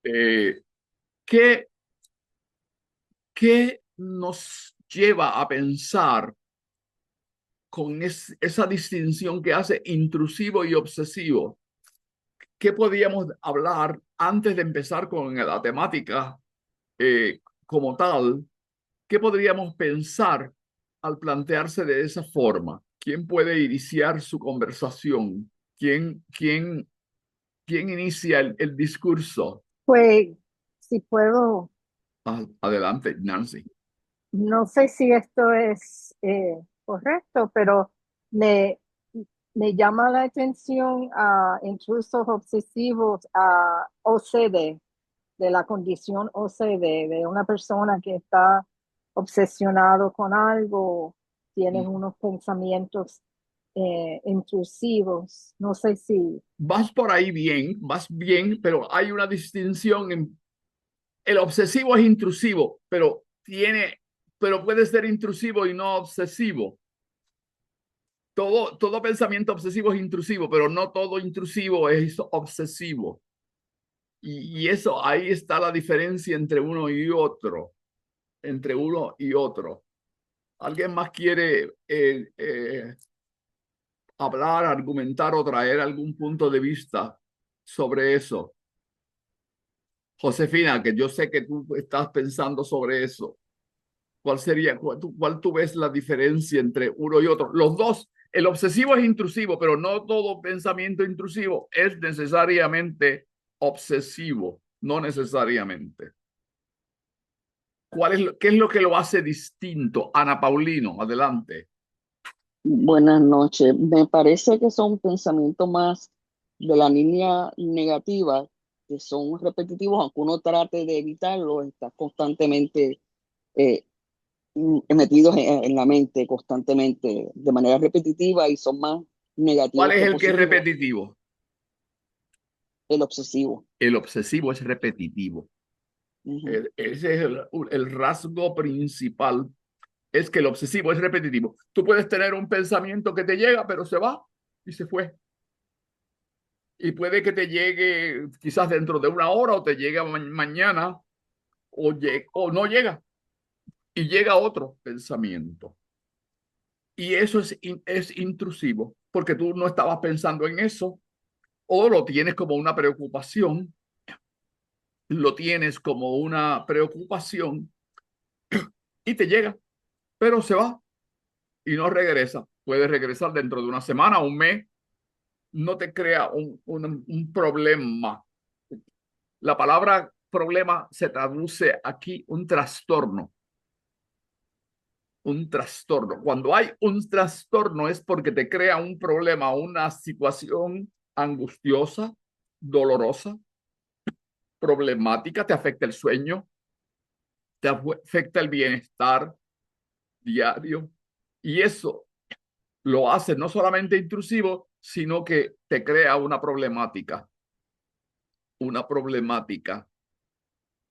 Eh, ¿qué, qué nos lleva a pensar con esa distinción que hace intrusivo y obsesivo? ¿Qué podríamos hablar antes de empezar con la temática como tal? ¿Qué podríamos pensar al plantearse de esa forma? ¿Quién puede iniciar su conversación? ¿Quién inicia el discurso? Pues, si puedo, Adelante, Nancy. no sé si esto es correcto, pero me, me llama la atención a intrusos obsesivos, a OCD, de la condición OCD, de una persona que está obsesionado con algo, tienen unos pensamientos intrusivos. No sé si, Vas por ahí bien, vas bien, pero hay una distinción en el obsesivo es intrusivo, pero puede ser intrusivo y no obsesivo. Todo pensamiento obsesivo es intrusivo, pero no todo intrusivo es obsesivo. Y eso, ahí está la diferencia entre uno y otro, entre uno y otro. ¿Alguien más quiere hablar, argumentar o traer algún punto de vista sobre eso? Josefina, que yo sé que tú estás pensando sobre eso. ¿Cuál sería, cuál tú ves la diferencia entre uno y otro? Los dos, el obsesivo es intrusivo, pero no todo pensamiento intrusivo es necesariamente obsesivo, no necesariamente. ¿Qué es lo que lo hace distinto? Ana Paulino, adelante. Buenas noches. Me parece que son pensamientos más de la línea negativa, que son repetitivos, aunque uno trate de evitarlos, está constantemente eh, metidos en la mente, constantemente, de manera repetitiva y son más ¿Cuál negativos es que el que es positivos. repetitivo? El obsesivo. El obsesivo es repetitivo. Ujú. Ese es el rasgo principal, es que el obsesivo es repetitivo. Tú puedes tener un pensamiento que te llega, pero se va y se fue. Y puede que te llegue quizás dentro de una hora o te llegue mañana o no llega y llega otro pensamiento. Y eso es intrusivo porque tú no estabas pensando en eso o lo tienes como una preocupación, lo tienes como una preocupación y te llega, pero se va y no regresa. Puede regresar dentro de una semana, un mes, no te crea un problema. La palabra problema se traduce aquí un trastorno, un trastorno. Cuando hay un trastorno es porque te crea un problema, una situación angustiosa, dolorosa, problemática, te afecta el sueño, te afecta el bienestar diario y eso lo hace no solamente intrusivo, sino que te crea una problemática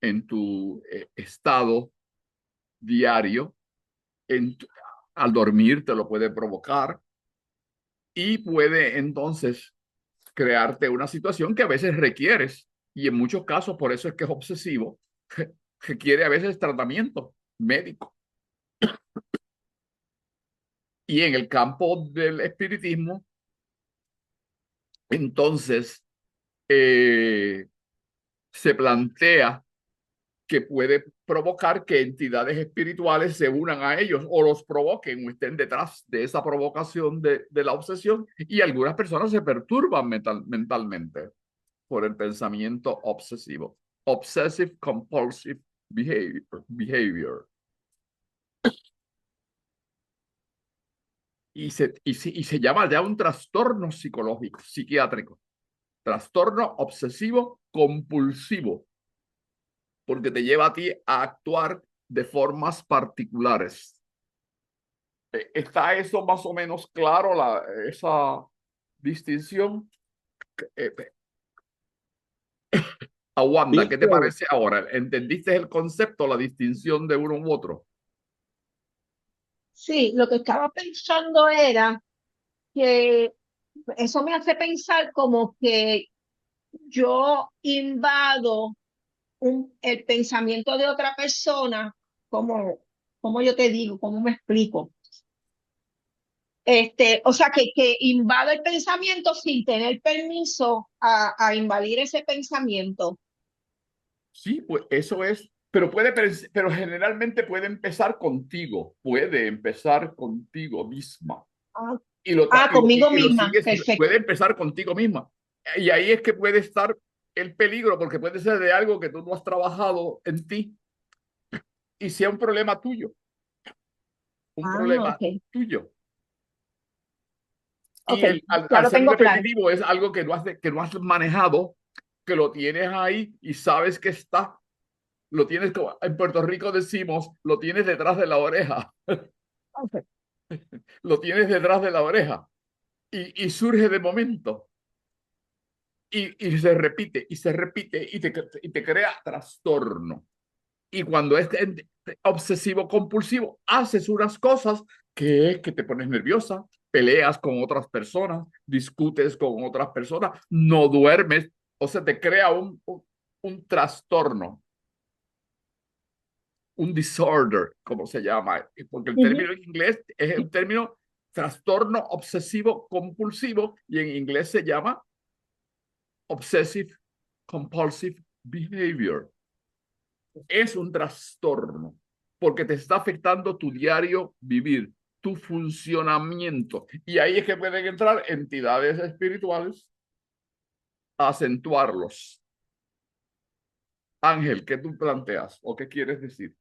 en tu estado diario, en tu, al dormir te lo puede provocar y puede entonces crearte una situación que a veces requieres y en muchos casos por eso es que es obsesivo, requiere a veces tratamiento médico. Y en el campo del espiritismo, entonces eh, se plantea que puede provocar que entidades espirituales se unan a ellos o los provoquen o estén detrás de esa provocación de la obsesión y algunas personas se perturban mentalmente por el pensamiento obsesivo. Obsessive compulsive behavior. Y se llama ya un trastorno psicológico, psiquiátrico. Trastorno obsesivo compulsivo, porque te lleva a ti a actuar de formas particulares. ¿Está eso más o menos claro, esa distinción? Eh, a Wanda, ¿qué te Víctor, parece ahora? ¿Entendiste el concepto, la distinción de uno u otro? Sí, lo que estaba pensando era que eso me hace pensar como que yo invado el pensamiento de otra persona, como yo te digo, cómo me explico. O sea, que invado el pensamiento sin tener permiso a invadir ese pensamiento. Sí, pues eso es, pero generalmente puede empezar contigo misma. Ah, Y lo, conmigo y lo misma, sigues, puede perfecto. empezar contigo misma. Y ahí es que puede estar el peligro, porque puede ser de algo que tú no has trabajado en ti y sea un problema tuyo, un problema Ok, tuyo. ok, Y ya al lo ser tengo claro. repetitivo es algo que no has manejado, que lo tienes ahí y sabes que está. Lo tienes, como en Puerto Rico decimos, lo tienes detrás de la oreja. Ok. Lo tienes detrás de la oreja y surge de momento y se repite y se repite y te crea trastorno. Y cuando es obsesivo compulsivo, haces unas cosas que es que te pones nerviosa, peleas con otras personas, discutes con otras personas, no duermes, o sea, te crea un trastorno, un disorder, como se llama, porque el Ujú. término en inglés es un término trastorno obsesivo compulsivo y en inglés se llama obsessive compulsive behavior. Es un trastorno porque te está afectando tu diario vivir, tu funcionamiento. Y ahí es que pueden entrar entidades espirituales a acentuarlos. Ángel, ¿qué tú planteas o qué quieres decir?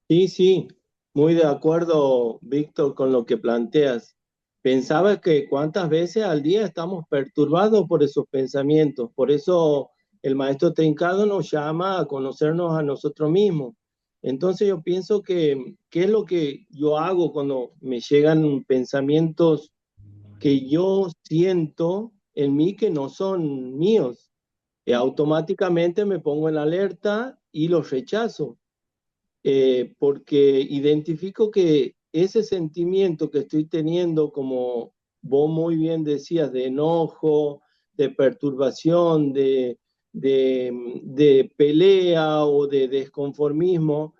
Sí, sí, muy de acuerdo, Víctor, con lo que planteas. Pensaba que cuántas veces al día estamos perturbados por esos pensamientos. Por eso el maestro Trincado nos llama a conocernos a nosotros mismos. Entonces yo pienso que, ¿qué es lo que yo hago cuando me llegan pensamientos que yo siento en mí que no son míos? Automáticamente me pongo en alerta y los rechazo, porque identifico que ese sentimiento que estoy teniendo, como vos muy bien decías, de enojo, de perturbación, de pelea o de desconformismo,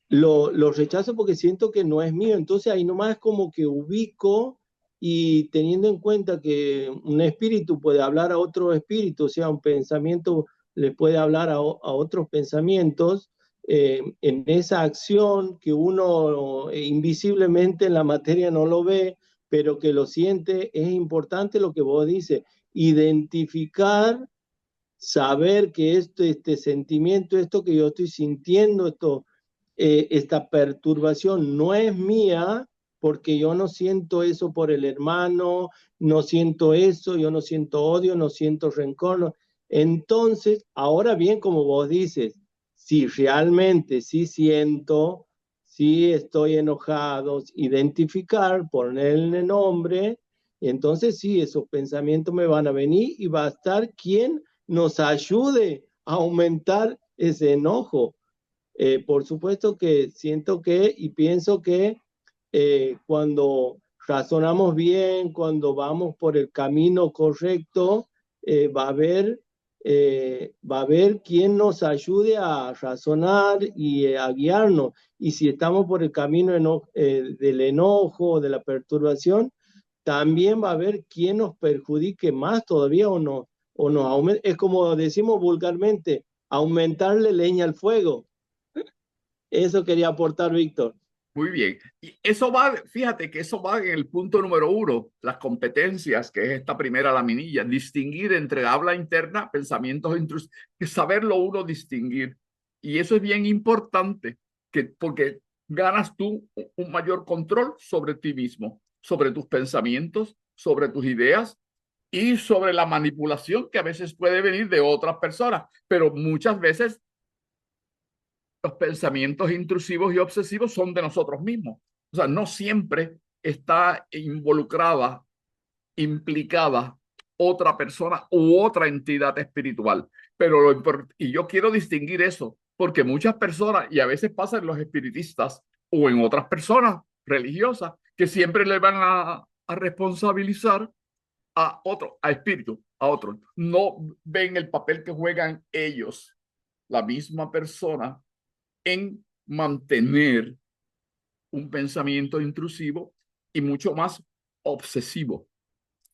lo rechazo porque siento que no es mío. Entonces ahí nomás como que ubico, y teniendo en cuenta que un espíritu puede hablar a otro espíritu, o sea, un pensamiento le puede hablar a otros pensamientos, en esa acción que uno invisiblemente en la materia no lo ve, pero que lo siente, es importante lo que vos dices, identificar, saber que este sentimiento, esto que yo estoy sintiendo, esta perturbación no es mía, porque yo no siento eso por el hermano, no siento eso, yo no siento odio, no siento rencor. Entonces, ahora bien, como vos dices, si realmente sí siento, sí estoy enojado, identificar, ponerle nombre, entonces sí, esos pensamientos me van a venir y va a estar quien nos ayude a aumentar ese enojo. Por supuesto que siento que y pienso que, cuando razonamos bien, cuando vamos por el camino correcto, va a haber quien nos ayude a razonar y a guiarnos. Y si estamos por el camino del enojo, de la perturbación, también va a haber quien nos perjudique más todavía o nos aumente. Es como decimos vulgarmente, aumentarle leña al fuego. Eso quería aportar, Víctor. Muy bien. Y eso va, fíjate que eso va en el punto número uno, las competencias, que es esta primera laminilla, distinguir entre habla interna, pensamientos intrusivos, saberlo uno distinguir. Y eso es bien importante, porque ganas tú un mayor control sobre ti mismo, sobre tus pensamientos, sobre tus ideas y sobre la manipulación que a veces puede venir de otras personas, pero muchas veces los pensamientos intrusivos y obsesivos son de nosotros mismos. O sea, no siempre está involucrada, implicada otra persona u otra entidad espiritual. Y yo quiero distinguir eso, porque muchas personas, y a veces pasa en los espiritistas o en otras personas religiosas, que siempre le van a responsabilizar a otro, a espíritu. a otros. No ven el papel que juegan ellos, la misma persona, en mantener un pensamiento intrusivo y mucho más obsesivo,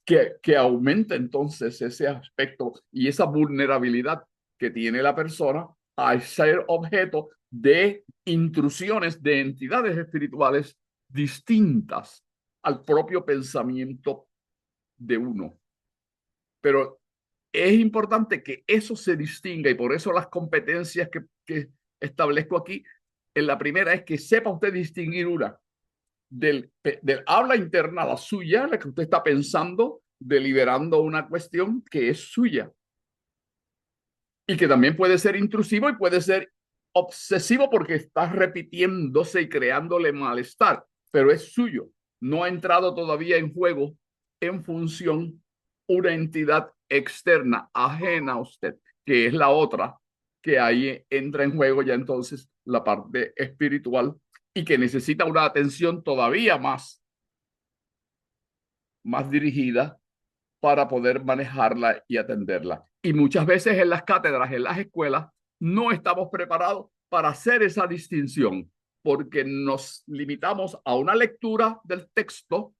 que aumenta entonces ese aspecto y esa vulnerabilidad que tiene la persona a ser objeto de intrusiones de entidades espirituales distintas al propio pensamiento de uno. Pero es importante que eso se distinga y por eso las competencias que establezco aquí, en la primera es que sepa usted distinguir una del habla interna, la suya, la que usted está pensando, deliberando una cuestión que es suya y que también puede ser intrusivo y puede ser obsesivo porque está repitiéndose y creándole malestar, pero es suyo. No ha entrado todavía en juego en función una entidad externa, ajena a usted, que es la otra, que ahí entra en juego ya entonces la parte espiritual y que necesita una atención todavía más dirigida para poder manejarla y atenderla. Y muchas veces en las cátedras, en las escuelas, no estamos preparados para hacer esa distinción, porque nos limitamos a una lectura del texto,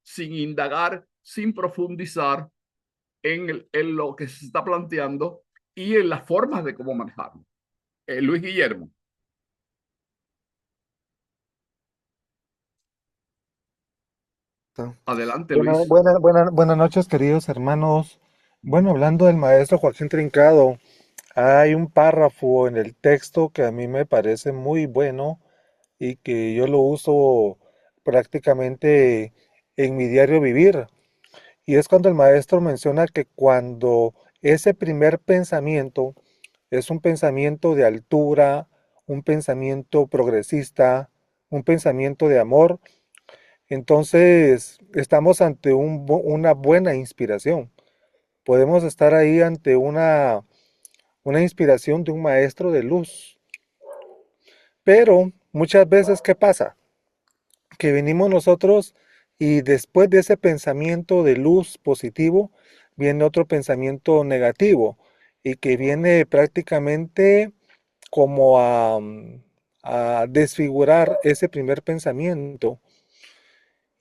sin indagar, sin profundizar en lo que se está planteando y en las formas de cómo manejarlo. Luis Guillermo. Adelante, Luis. Buenas noches, queridos hermanos. Bueno, hablando del maestro Joaquín Trincado, hay un párrafo en el texto que a mí me parece muy bueno y que yo lo uso prácticamente en mi diario vivir. Y es cuando el maestro menciona que cuando ese primer pensamiento es un pensamiento de altura, un pensamiento progresista, un pensamiento de amor, entonces estamos ante una buena inspiración. Podemos estar ahí ante una inspiración de un maestro de luz. Pero muchas veces, ¿qué pasa? Que venimos nosotros y después de ese pensamiento de luz positivo, viene otro pensamiento negativo y que viene prácticamente como a desfigurar ese primer pensamiento.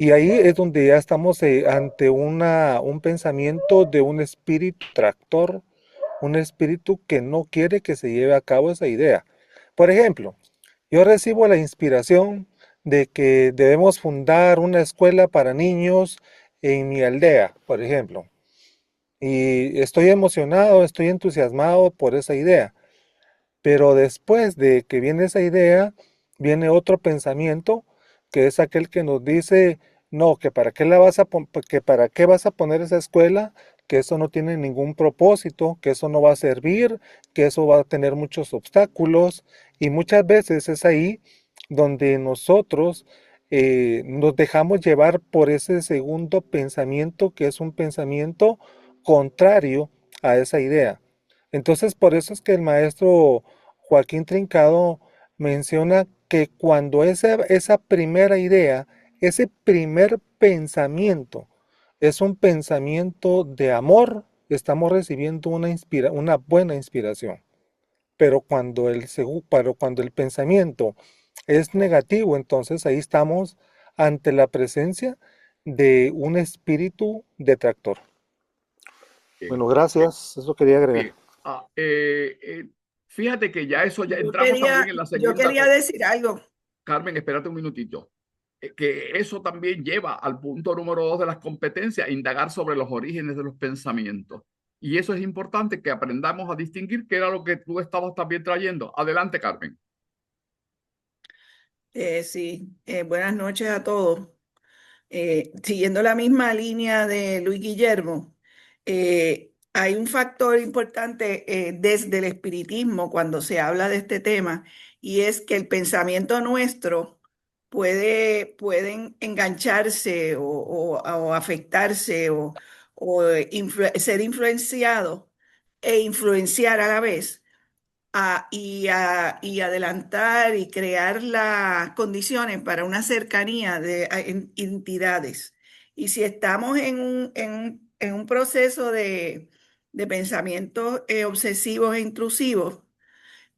Y ahí es donde ya estamos ante un pensamiento de un espíritu tractor, un espíritu que no quiere que se lleve a cabo esa idea. Por ejemplo, yo recibo la inspiración de que debemos fundar una escuela para niños en mi aldea, por ejemplo. Y estoy emocionado, estoy entusiasmado por esa idea. Pero después de que viene esa idea, viene otro pensamiento, que es aquel que nos dice, no, que para qué que para qué vas a poner esa escuela, que eso no tiene ningún propósito, que eso no va a servir, que eso va a tener muchos obstáculos. Y muchas veces es ahí donde nosotros nos dejamos llevar por ese segundo pensamiento, que es un pensamiento contrario a esa idea. Entonces, por eso es que el maestro Joaquín Trincado menciona que cuando esa primera idea, ese primer pensamiento, es un pensamiento de amor, estamos recibiendo una buena inspiración. Pero cuando el pensamiento es negativo, entonces ahí estamos ante la presencia de un espíritu detractor. Bien. Bueno, gracias. Eso quería agregar. Bien. Fíjate que ya eso ya entramos también en la Yo segunda. quería decir algo. Carmen, espérate un minutito. Que eso también lleva al punto número 2 de las competencias, indagar sobre los orígenes de los pensamientos. Y eso es importante que aprendamos a distinguir, que era lo que tú estabas también trayendo. Adelante, Carmen. Sí, buenas noches a todos. Siguiendo la misma línea de Luis Guillermo, hay un factor importante desde el espiritismo cuando se habla de este tema, y es que el pensamiento nuestro pueden engancharse o afectarse ser influenciado e influenciar a la vez y adelantar y crear las condiciones para una cercanía de entidades. Y si estamos en un proceso de pensamientos obsesivos e intrusivos,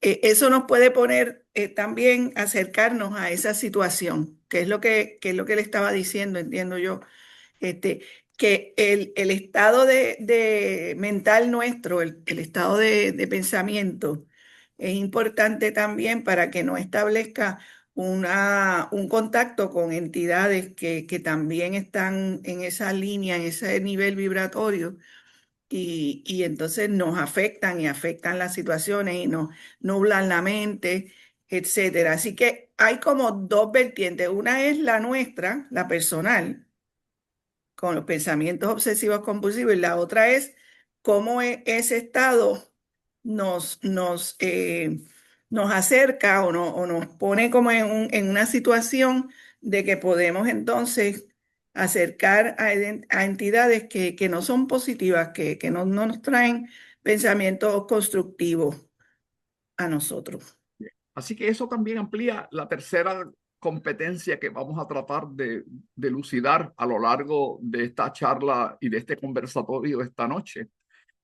eso nos puede poner también acercarnos a esa situación, que es que es lo que le estaba diciendo, entiendo yo, este, que el estado de mental nuestro, el estado de pensamiento, es importante también para que no establezca un contacto con entidades que también están en esa línea, en ese nivel vibratorio y entonces nos afectan y afectan las situaciones y nos nublan la mente, etcétera. Así que hay como dos vertientes. Una es la nuestra, la personal, con los pensamientos obsesivos compulsivos, y la otra es cómo ese estado nos acerca o nos pone como en una situación de que podemos entonces acercar a entidades que no son positivas, que no nos traen pensamientos constructivos a nosotros. Así que eso también amplía la tercera competencia que vamos a tratar de elucidar a lo largo de esta charla y de este conversatorio esta noche.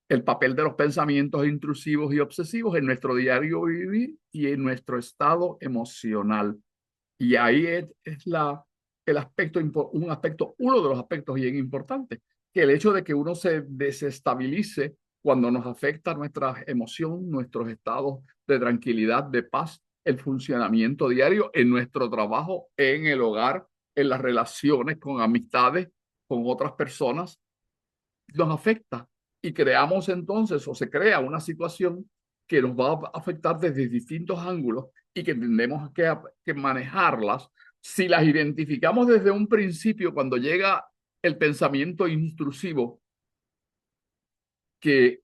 El papel de los pensamientos intrusivos y obsesivos en nuestro diario vivir y en nuestro estado emocional. Y ahí es el aspecto, uno de los aspectos bien importantes, que el hecho de que uno se desestabilice cuando nos afecta nuestra emoción, nuestros estados de tranquilidad, de paz, el funcionamiento diario en nuestro trabajo, en el hogar, en las relaciones con amistades, con otras personas, nos afecta y creamos entonces o se crea una situación que nos va a afectar desde distintos ángulos y que tenemos que manejarlas. Si las identificamos desde un principio, cuando llega el pensamiento intrusivo que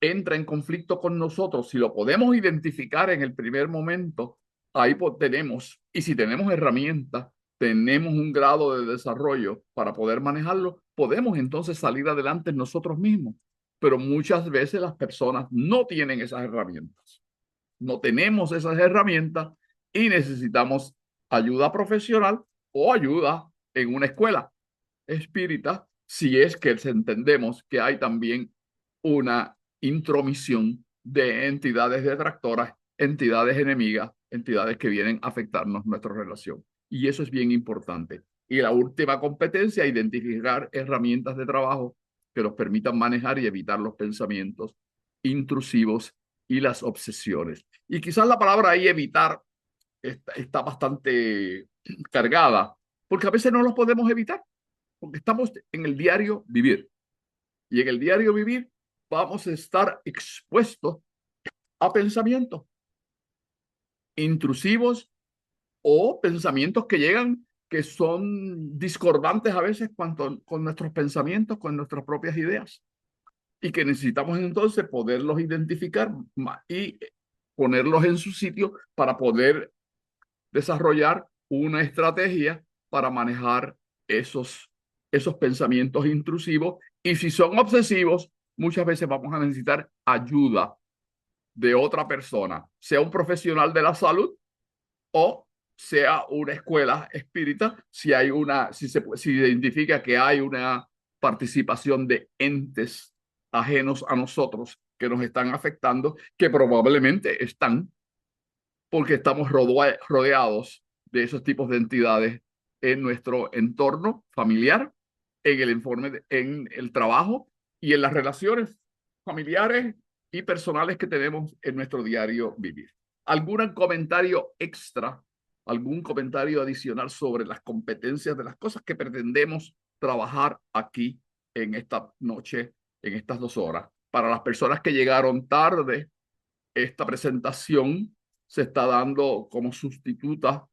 entra en conflicto con nosotros, si lo podemos identificar en el primer momento, ahí tenemos, y si tenemos herramientas, tenemos un grado de desarrollo para poder manejarlo, podemos entonces salir adelante nosotros mismos. Pero muchas veces las personas no tienen esas herramientas. No tenemos esas herramientas y necesitamos ayuda profesional o ayuda en una escuela espírita, si es que entendemos que hay también una intromisión de entidades detractoras, entidades enemigas, entidades que vienen a afectarnos nuestra relación. Y eso es bien importante. Y la última competencia, identificar herramientas de trabajo que nos permitan manejar y evitar los pensamientos intrusivos y las obsesiones. Y quizás la palabra ahí evitar está bastante cargada, porque a veces no los podemos evitar, porque estamos en el diario vivir. Y en el diario vivir vamos a estar expuestos a pensamientos intrusivos o pensamientos que llegan que son discordantes a veces con nuestros pensamientos, con nuestras propias ideas. Y que necesitamos entonces poderlos identificar y ponerlos en su sitio para poder desarrollar una estrategia para manejar esos pensamientos intrusivos. Y si son obsesivos, muchas veces vamos a necesitar ayuda de otra persona, sea un profesional de la salud o sea una escuela espírita, si se identifica que hay una participación de entes ajenos a nosotros que nos están afectando, que probablemente están, porque estamos rodeados de esos tipos de entidades en nuestro entorno familiar, en el trabajo y en las relaciones familiares y personales que tenemos en nuestro diario vivir. ¿Algún comentario extra, algún comentario adicional sobre las competencias de las cosas que pretendemos trabajar aquí en esta noche, en estas 2 horas? Para las personas que llegaron tarde, esta presentación se está dando como sustituta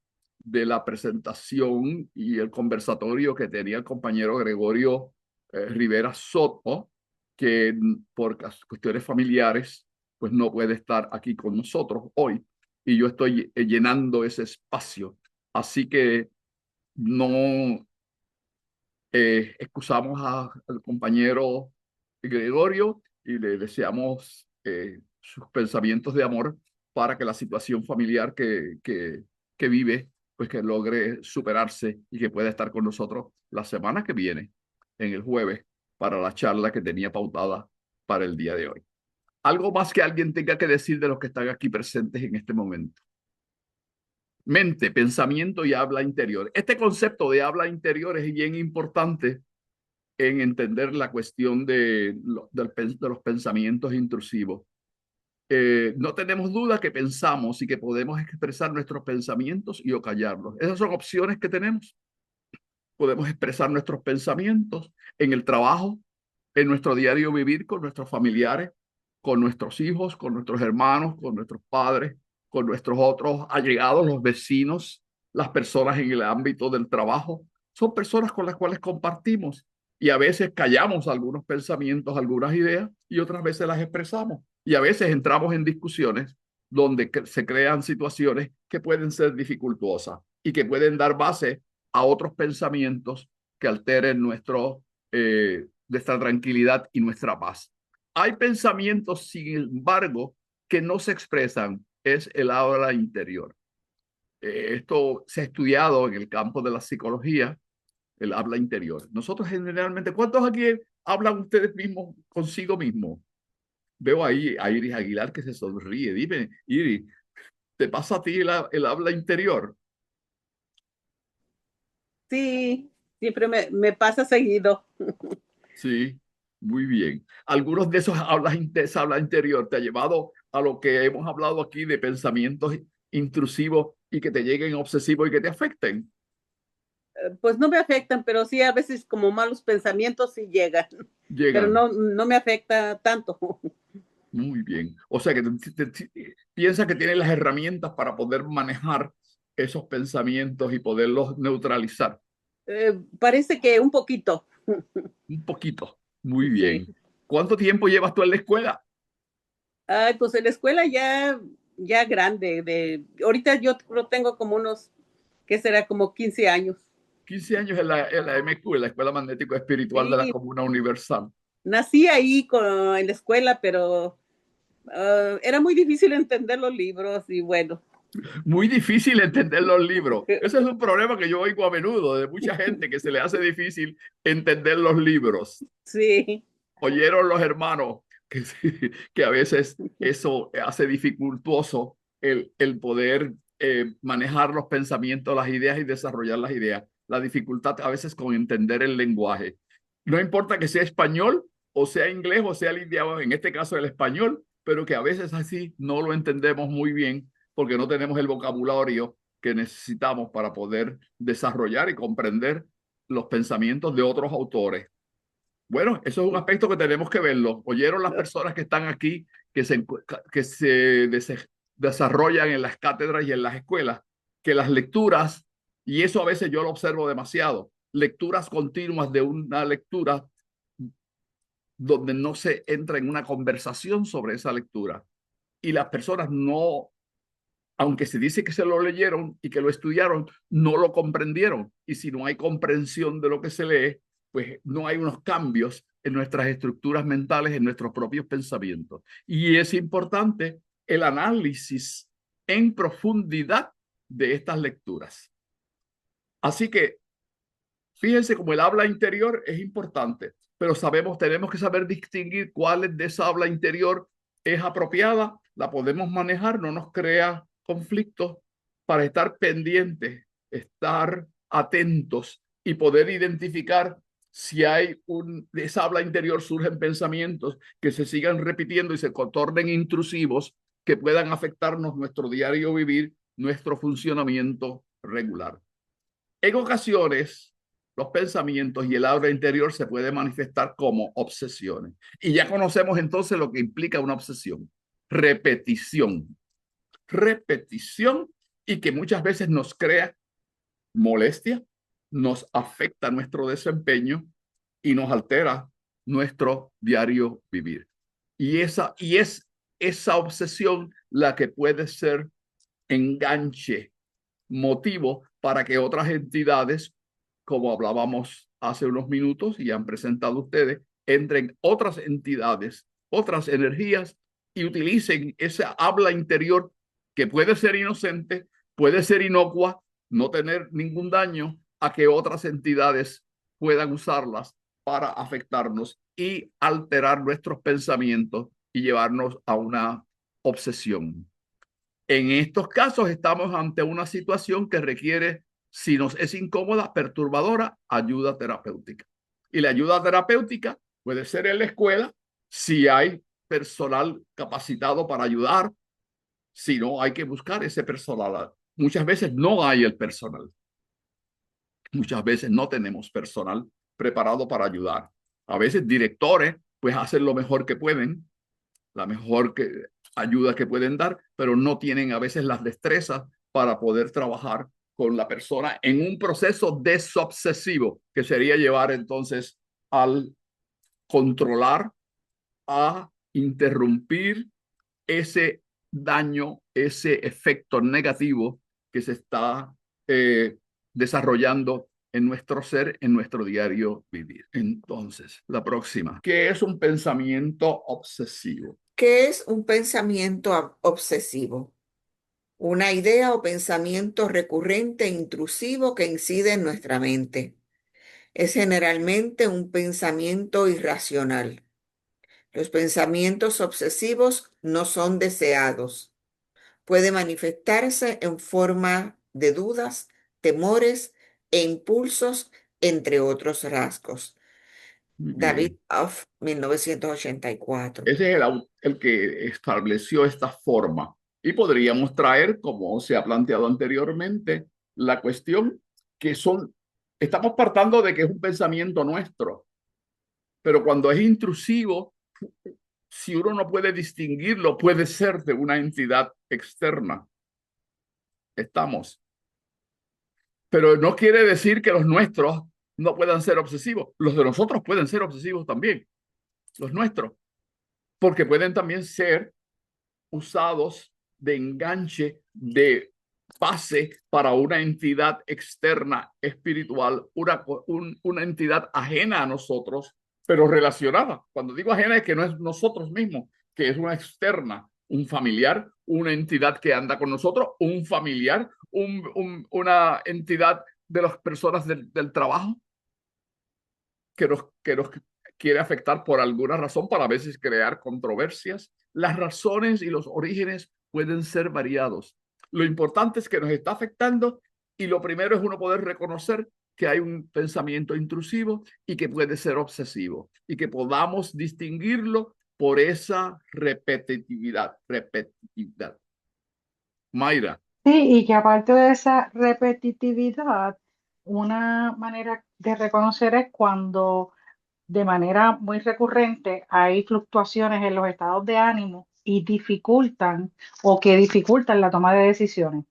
de la presentación y el conversatorio que tenía el compañero Gregorio Rivera Soto, que por cuestiones familiares pues no puede estar aquí con nosotros hoy. Y yo estoy llenando ese espacio. Así que no excusamos al compañero Gregorio y le deseamos sus pensamientos de amor para que la situación familiar que vive pues que logre superarse y que pueda estar con nosotros la semana que viene, en el jueves, para la charla que tenía pautada para el día de hoy. ¿Algo más que alguien tenga que decir de los que están aquí presentes en este momento? Mente, pensamiento y habla interior. Este concepto de habla interior es bien importante en entender la cuestión de los pensamientos intrusivos. No tenemos duda que pensamos y que podemos expresar nuestros pensamientos y o callarlos. Esas son opciones que tenemos. Podemos expresar nuestros pensamientos en el trabajo, en nuestro diario vivir con nuestros familiares, con nuestros hijos, con nuestros hermanos, con nuestros padres, con nuestros otros allegados, los vecinos, las personas en el ámbito del trabajo. Son personas con las cuales compartimos y a veces callamos algunos pensamientos, algunas ideas y otras veces las expresamos. Y a veces entramos en discusiones donde se crean situaciones que pueden ser dificultuosas y que pueden dar base a otros pensamientos que alteren nuestra tranquilidad y nuestra paz. Hay pensamientos, sin embargo, que no se expresan, es el habla interior. Esto se ha estudiado en el campo de la psicología, el habla interior. Nosotros generalmente, ¿cuántos aquí hablan ustedes mismos consigo mismos? Veo ahí a Iris Aguilar que se sonríe. Dime, Iris, ¿te pasa a ti el habla interior? Sí, siempre me pasa seguido. Sí, muy bien. Algunos de esos esa habla interior te ha llevado a lo que hemos hablado aquí de pensamientos intrusivos y que te lleguen obsesivos y que te afecten. Pues no me afectan, pero sí a veces como malos pensamientos sí llegan. Pero Llegan. no me afecta tanto. Muy bien. O sea que piensa que tienes las herramientas para poder manejar esos pensamientos y poderlos neutralizar. Parece que un poquito. Un poquito. Muy bien. Sí. ¿Cuánto tiempo llevas tú en la escuela? Ay, pues en la escuela ya grande. Ahorita yo lo tengo como unos, ¿qué será? Como 15 años. 15 años en la MQ, en la Escuela Magnético Espiritual de la Sí, Comuna Universal. nací ahí en la escuela, pero era muy difícil entender los libros y bueno. Muy difícil entender los libros. Ese es un problema que yo oigo a menudo de mucha gente, que se le hace difícil entender los libros. Sí. Oyeron los hermanos que a veces eso hace dificultoso el poder manejar los pensamientos, las ideas y desarrollar las ideas. La dificultad a veces con entender el lenguaje. No importa que sea español o sea inglés o sea el idioma, en este caso el español, pero que a veces así no lo entendemos muy bien porque no tenemos el vocabulario que necesitamos para poder desarrollar y comprender los pensamientos de otros autores. Bueno, eso es un aspecto que tenemos que verlo. Oyeron las personas que están aquí, que se desarrollan en las cátedras y en las escuelas, que las lecturas, y eso a veces yo lo observo demasiado, lecturas continuas de una lectura donde no se entra en una conversación sobre esa lectura. Y las personas no, aunque se dice que se lo leyeron y que lo estudiaron, no lo comprendieron. Y si no hay comprensión de lo que se lee, pues no hay unos cambios en nuestras estructuras mentales, en nuestros propios pensamientos. Y es importante el análisis en profundidad de estas lecturas. Así que fíjense cómo el habla interior es importante, pero tenemos que saber distinguir cuál de esa habla interior es apropiada, la podemos manejar, no nos crea conflictos, para estar pendientes, estar atentos y poder identificar si hay de esa habla interior surgen pensamientos que se sigan repitiendo y se tornen intrusivos, que puedan afectarnos nuestro diario vivir, nuestro funcionamiento regular. En ocasiones, los pensamientos y el habla interior se pueden manifestar como obsesiones. Y ya conocemos entonces lo que implica una obsesión. Repetición. Repetición, y que muchas veces nos crea molestia, nos afecta nuestro desempeño y nos altera nuestro diario vivir. Y es esa obsesión la que puede ser enganche, motivo para que otras entidades, como hablábamos hace unos minutos y han presentado ustedes, entren otras entidades, otras energías y utilicen esa habla interior que puede ser inocente, puede ser inocua, no tener ningún daño a que otras entidades puedan usarlas para afectarnos y alterar nuestros pensamientos y llevarnos a una obsesión. En estos casos estamos ante una situación que requiere, si nos es incómoda, perturbadora, ayuda terapéutica. Y la ayuda terapéutica puede ser en la escuela, si hay personal capacitado para ayudar. Si no, hay que buscar ese personal. Muchas veces no hay el personal. Muchas veces no tenemos personal preparado para ayudar. A veces directores pues hacen lo mejor que pueden, la mejor ayuda que pueden dar, pero no tienen a veces las destrezas para poder trabajar con la persona en un proceso desobsesivo, que sería llevar entonces al controlar, a interrumpir ese daño, ese efecto negativo que se está desarrollando en nuestro ser, en nuestro diario vivir. Entonces, la próxima. ¿Qué es un pensamiento obsesivo? ¿Qué es un pensamiento obsesivo? Una idea o pensamiento recurrente e intrusivo que incide en nuestra mente. Es generalmente un pensamiento irracional. Los pensamientos obsesivos no son deseados. Puede manifestarse en forma de dudas, temores e impulsos, entre otros rasgos. David Hoff, 1984. Ese es el que estableció esta forma. Y podríamos traer, como se ha planteado anteriormente, la cuestión que estamos partando de que es un pensamiento nuestro, pero cuando es intrusivo, si uno no puede distinguirlo, puede ser de una entidad externa. Pero no quiere decir que los nuestros no puedan ser obsesivos. Los de nosotros pueden ser obsesivos también, los nuestros, porque pueden también ser usados de enganche, de base para una entidad externa espiritual, una entidad ajena a nosotros, pero relacionada. Cuando digo ajena es que no es nosotros mismos, que es una externa, un familiar, una entidad que anda con nosotros, un familiar, una entidad de las personas del trabajo que nos quiere afectar por alguna razón para a veces crear controversias. Las razones y los orígenes pueden ser variados. Lo importante es que nos está afectando y lo primero es uno poder reconocer que hay un pensamiento intrusivo y que puede ser obsesivo y que podamos distinguirlo por esa repetitividad. Mayra. Sí, y que aparte de esa repetitividad, una manera de reconocer es cuando de manera muy recurrente hay fluctuaciones en los estados de ánimo y dificultan o que dificultan la toma de decisiones,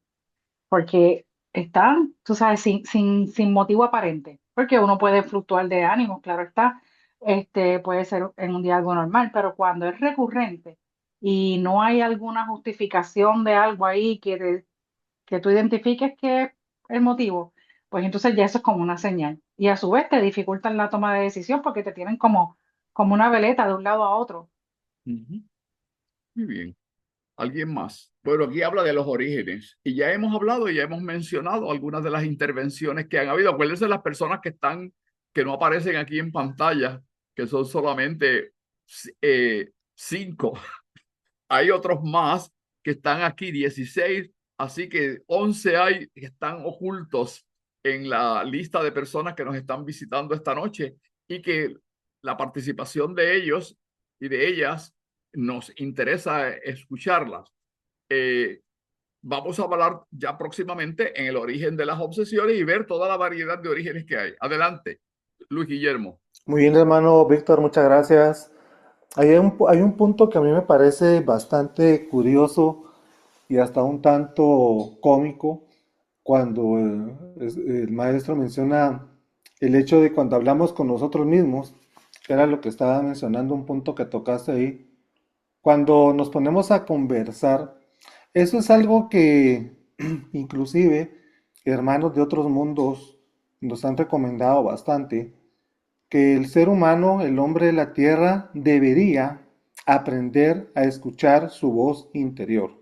porque están, tú sabes, sin motivo aparente, porque uno puede fluctuar de ánimo, claro está, puede ser en un día algo normal, pero cuando es recurrente y no hay alguna justificación de algo ahí que tú identifiques que es el motivo, pues entonces ya eso es como una señal. Y a su vez te dificultan la toma de decisión porque te tienen como una veleta de un lado a otro. Muy bien. ¿Alguien más? Bueno, aquí habla de los orígenes y ya hemos hablado y ya hemos mencionado algunas de las intervenciones que han habido. Acuérdense las personas que no aparecen aquí en pantalla, que son solamente 5. Hay otros más que están aquí, 16, así que 11 hay que están ocultos en la lista de personas que nos están visitando esta noche y que la participación de ellos y de ellas nos interesa escucharlas. Vamos a hablar ya próximamente en el origen de las obsesiones y ver toda la variedad de orígenes que hay. Adelante, Luis Guillermo. Muy bien, hermano Víctor, muchas gracias. Hay un punto que a mí me parece bastante curioso y hasta un tanto cómico cuando el maestro menciona el hecho de cuando hablamos con nosotros mismos, que era lo que estaba mencionando, un punto que tocaste ahí, cuando nos ponemos a conversar, eso es algo que inclusive hermanos de otros mundos nos han recomendado bastante, que el ser humano, el hombre de la tierra, debería aprender a escuchar su voz interior.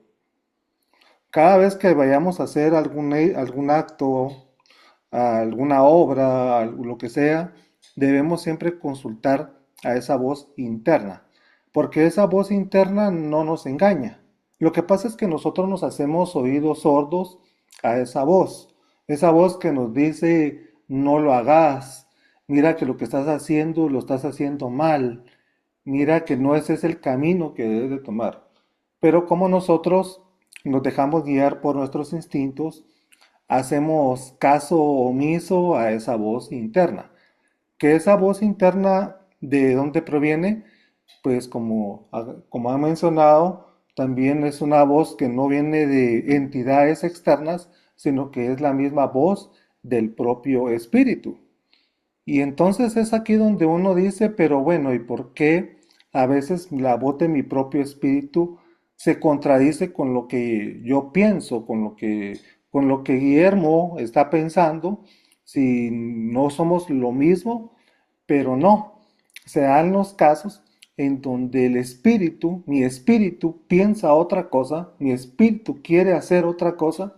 cada vez que vayamos a hacer algún acto, alguna obra, lo que sea, debemos siempre consultar a esa voz interna, porque esa voz interna no nos engaña. Lo que pasa es que nosotros nos hacemos oídos sordos a esa voz que nos dice, no lo hagas, mira que lo que estás haciendo lo estás haciendo mal, mira que no ese es el camino que debes de tomar. Pero como nosotros nos dejamos guiar por nuestros instintos, hacemos caso omiso a esa voz interna. Que esa voz interna, ¿de dónde proviene? Pues como ha mencionado, también es una voz que no viene de entidades externas, sino que es la misma voz del propio espíritu. Y entonces es aquí donde uno dice, pero bueno, ¿y por qué a veces la voz de mi propio espíritu se contradice con lo que yo pienso, con lo que Guillermo está pensando, si no somos lo mismo? Pero no, se dan los casos en donde el espíritu, mi espíritu piensa otra cosa, mi espíritu quiere hacer otra cosa,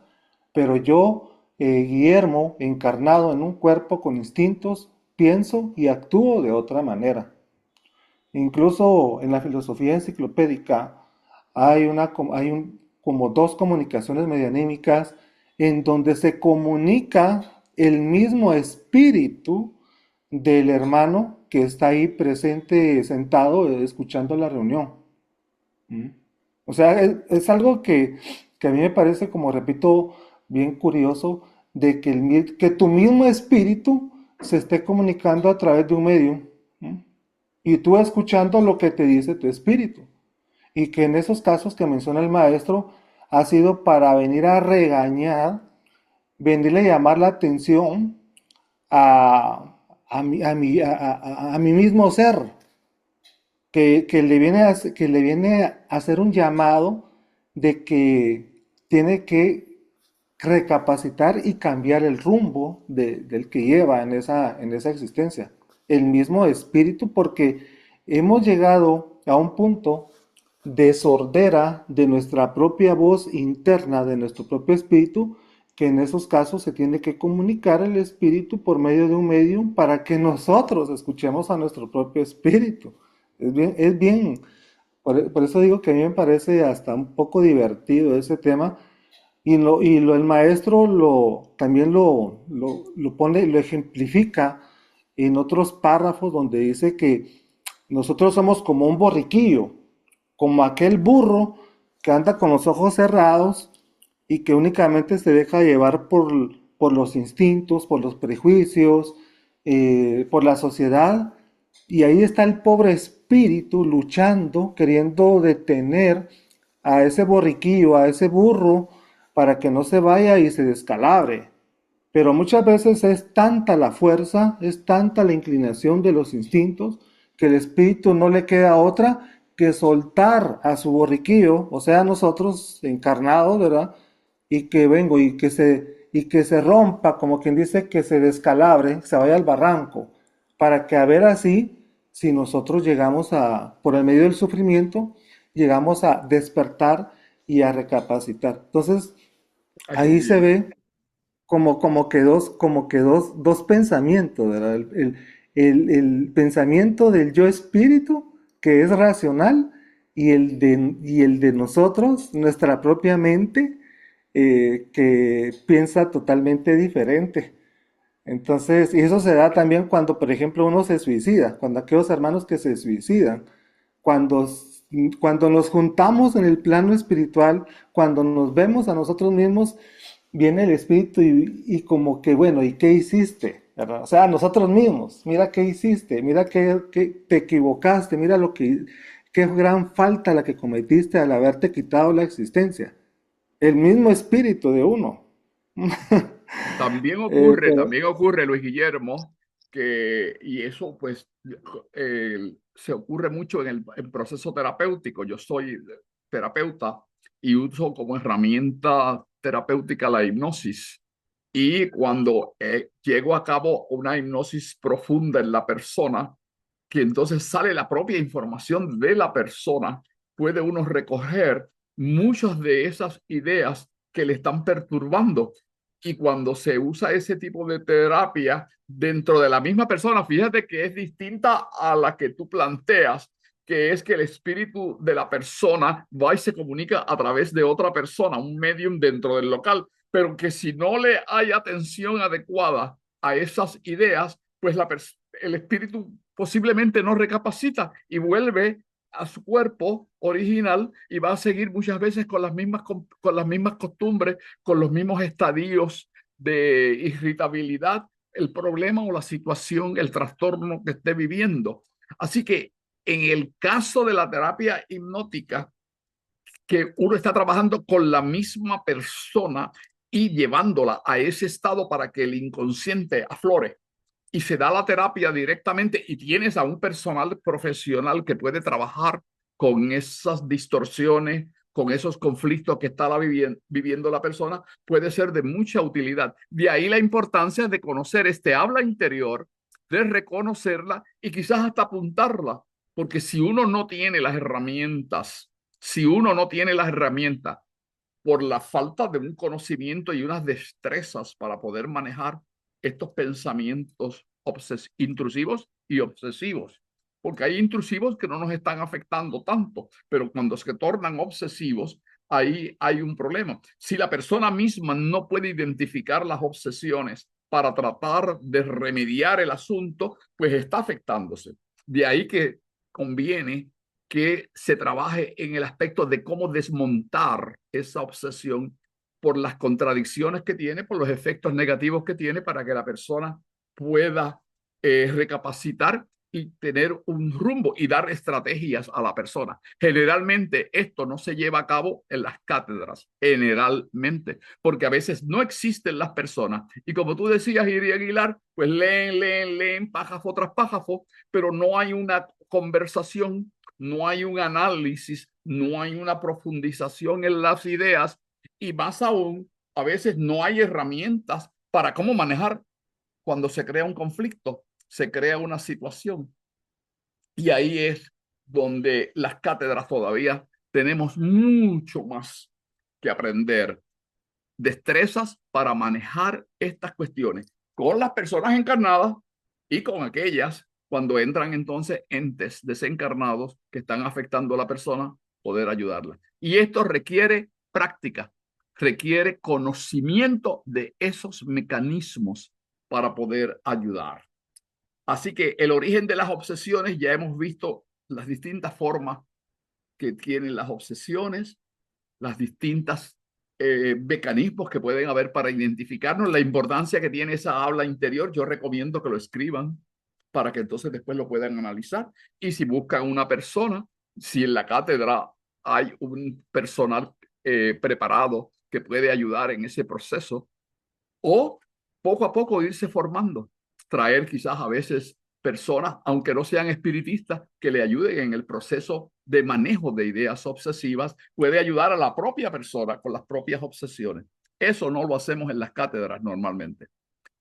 pero yo, Guillermo, encarnado en un cuerpo con instintos, pienso y actúo de otra manera. Incluso en la filosofía enciclopédica como dos comunicaciones medianímicas en donde se comunica el mismo espíritu del hermano que está ahí presente, sentado, escuchando la reunión. ¿Mm? O sea, es algo que a mí me parece, como repito, bien curioso, de que tu mismo espíritu se esté comunicando a través de un medio. ¿Mm? Y tú escuchando lo que te dice tu espíritu. Y que en esos casos que menciona el maestro ha sido para venir a regañar, venirle a llamar la atención a mi mismo ser, que le viene a hacer un llamado de que tiene que recapacitar y cambiar el rumbo del que lleva en esa existencia. El mismo espíritu, porque hemos llegado a un punto de sordera de nuestra propia voz interna, de nuestro propio espíritu, que en esos casos se tiene que comunicar el espíritu por medio de un medium para que nosotros escuchemos a nuestro propio espíritu. Es bien, por eso digo que a mí me parece hasta un poco divertido ese tema, el maestro también lo pone, lo ejemplifica en otros párrafos donde dice que nosotros somos como un borriquillo, como aquel burro que anda con los ojos cerrados y que únicamente se deja llevar por los instintos, por los prejuicios, por la sociedad. Y ahí está el pobre espíritu luchando, queriendo detener a ese borriquillo, a ese burro, para que no se vaya y se descalabre. Pero muchas veces es tanta la fuerza, es tanta la inclinación de los instintos, que el espíritu no le queda otra que soltar a su borriquillo, o sea, nosotros encarnados, ¿verdad? Y que se rompa, como quien dice, que se descalabre, se vaya al barranco, para que a ver así, si nosotros llegamos por el medio del sufrimiento, llegamos a despertar y a recapacitar. Entonces, ahí se ve como que dos pensamientos, ¿verdad? El pensamiento del yo espíritu, que es racional, y el de nosotros, nuestra propia mente, que piensa totalmente diferente. Entonces, y eso se da también cuando, por ejemplo, uno se suicida, cuando aquellos hermanos que se suicidan, cuando, cuando nos juntamos en el plano espiritual, cuando nos vemos a nosotros mismos, viene el espíritu y como que, bueno, ¿y qué hiciste? ¿Verdad? O sea, nosotros mismos, mira qué hiciste, mira que te equivocaste, mira qué gran falta la que cometiste al haberte quitado la existencia. El mismo espíritu de uno. También Pero ocurre, Luis Guillermo, y eso pues se ocurre mucho en el proceso terapéutico. Yo soy terapeuta y uso como herramienta terapéutica la hipnosis. Y cuando llego a cabo una hipnosis profunda en la persona, que entonces sale la propia información de la persona, puede uno recoger muchas de esas ideas que le están perturbando. Y cuando se usa ese tipo de terapia dentro de la misma persona, fíjate que es distinta a la que tú planteas, que es que el espíritu de la persona va y se comunica a través de otra persona, un medium dentro del local, pero que si no le hay atención adecuada a esas ideas, pues el espíritu posiblemente no recapacita y vuelve a su cuerpo original y va a seguir muchas veces con las mismas costumbres, con los mismos estadios de irritabilidad, el problema o la situación, el trastorno que esté viviendo. Así que en el caso de la terapia hipnótica, que uno está trabajando con la misma persona y llevándola a ese estado para que el inconsciente aflore, y se da la terapia directamente y tienes a un personal profesional que puede trabajar con esas distorsiones, con esos conflictos que está viviendo la persona, puede ser de mucha utilidad. De ahí la importancia de conocer este habla interior, de reconocerla y quizás hasta apuntarla, porque si uno no tiene las herramientas, por la falta de un conocimiento y unas destrezas para poder manejar estos pensamientos intrusivos y obsesivos, porque hay intrusivos que no nos están afectando tanto, pero cuando se tornan obsesivos, ahí hay un problema. Si la persona misma no puede identificar las obsesiones para tratar de remediar el asunto, pues está afectándose. De ahí que conviene que se trabaje en el aspecto de cómo desmontar esa obsesión por las contradicciones que tiene, por los efectos negativos que tiene, para que la persona pueda recapacitar y tener un rumbo y dar estrategias a la persona. Generalmente esto no se lleva a cabo en las cátedras, generalmente, porque a veces no existen las personas. Y como tú decías, Iri Aguilar, pues leen, pájaro tras pájaro, pero no hay una conversación, no hay un análisis, no hay una profundización en las ideas y más aún, a veces no hay herramientas para cómo manejar cuando se crea un conflicto, se crea una situación. Y ahí es donde las cátedras todavía tenemos mucho más que aprender. Destrezas para manejar estas cuestiones con las personas encarnadas y con aquellas cuando entran entonces entes desencarnados que están afectando a la persona, poder ayudarla. Y esto requiere práctica, requiere conocimiento de esos mecanismos para poder ayudar. Así que el origen de las obsesiones, ya hemos visto las distintas formas que tienen las obsesiones, las distintas mecanismos que pueden haber para identificarnos, la importancia que tiene esa habla interior. Yo recomiendo que lo escriban para que entonces después lo puedan analizar. Y si buscan una persona, si en la cátedra hay un personal preparado que puede ayudar en ese proceso, o poco a poco irse formando, traer quizás a veces personas, aunque no sean espiritistas, que le ayuden en el proceso de manejo de ideas obsesivas, puede ayudar a la propia persona con las propias obsesiones. Eso no lo hacemos en las cátedras normalmente.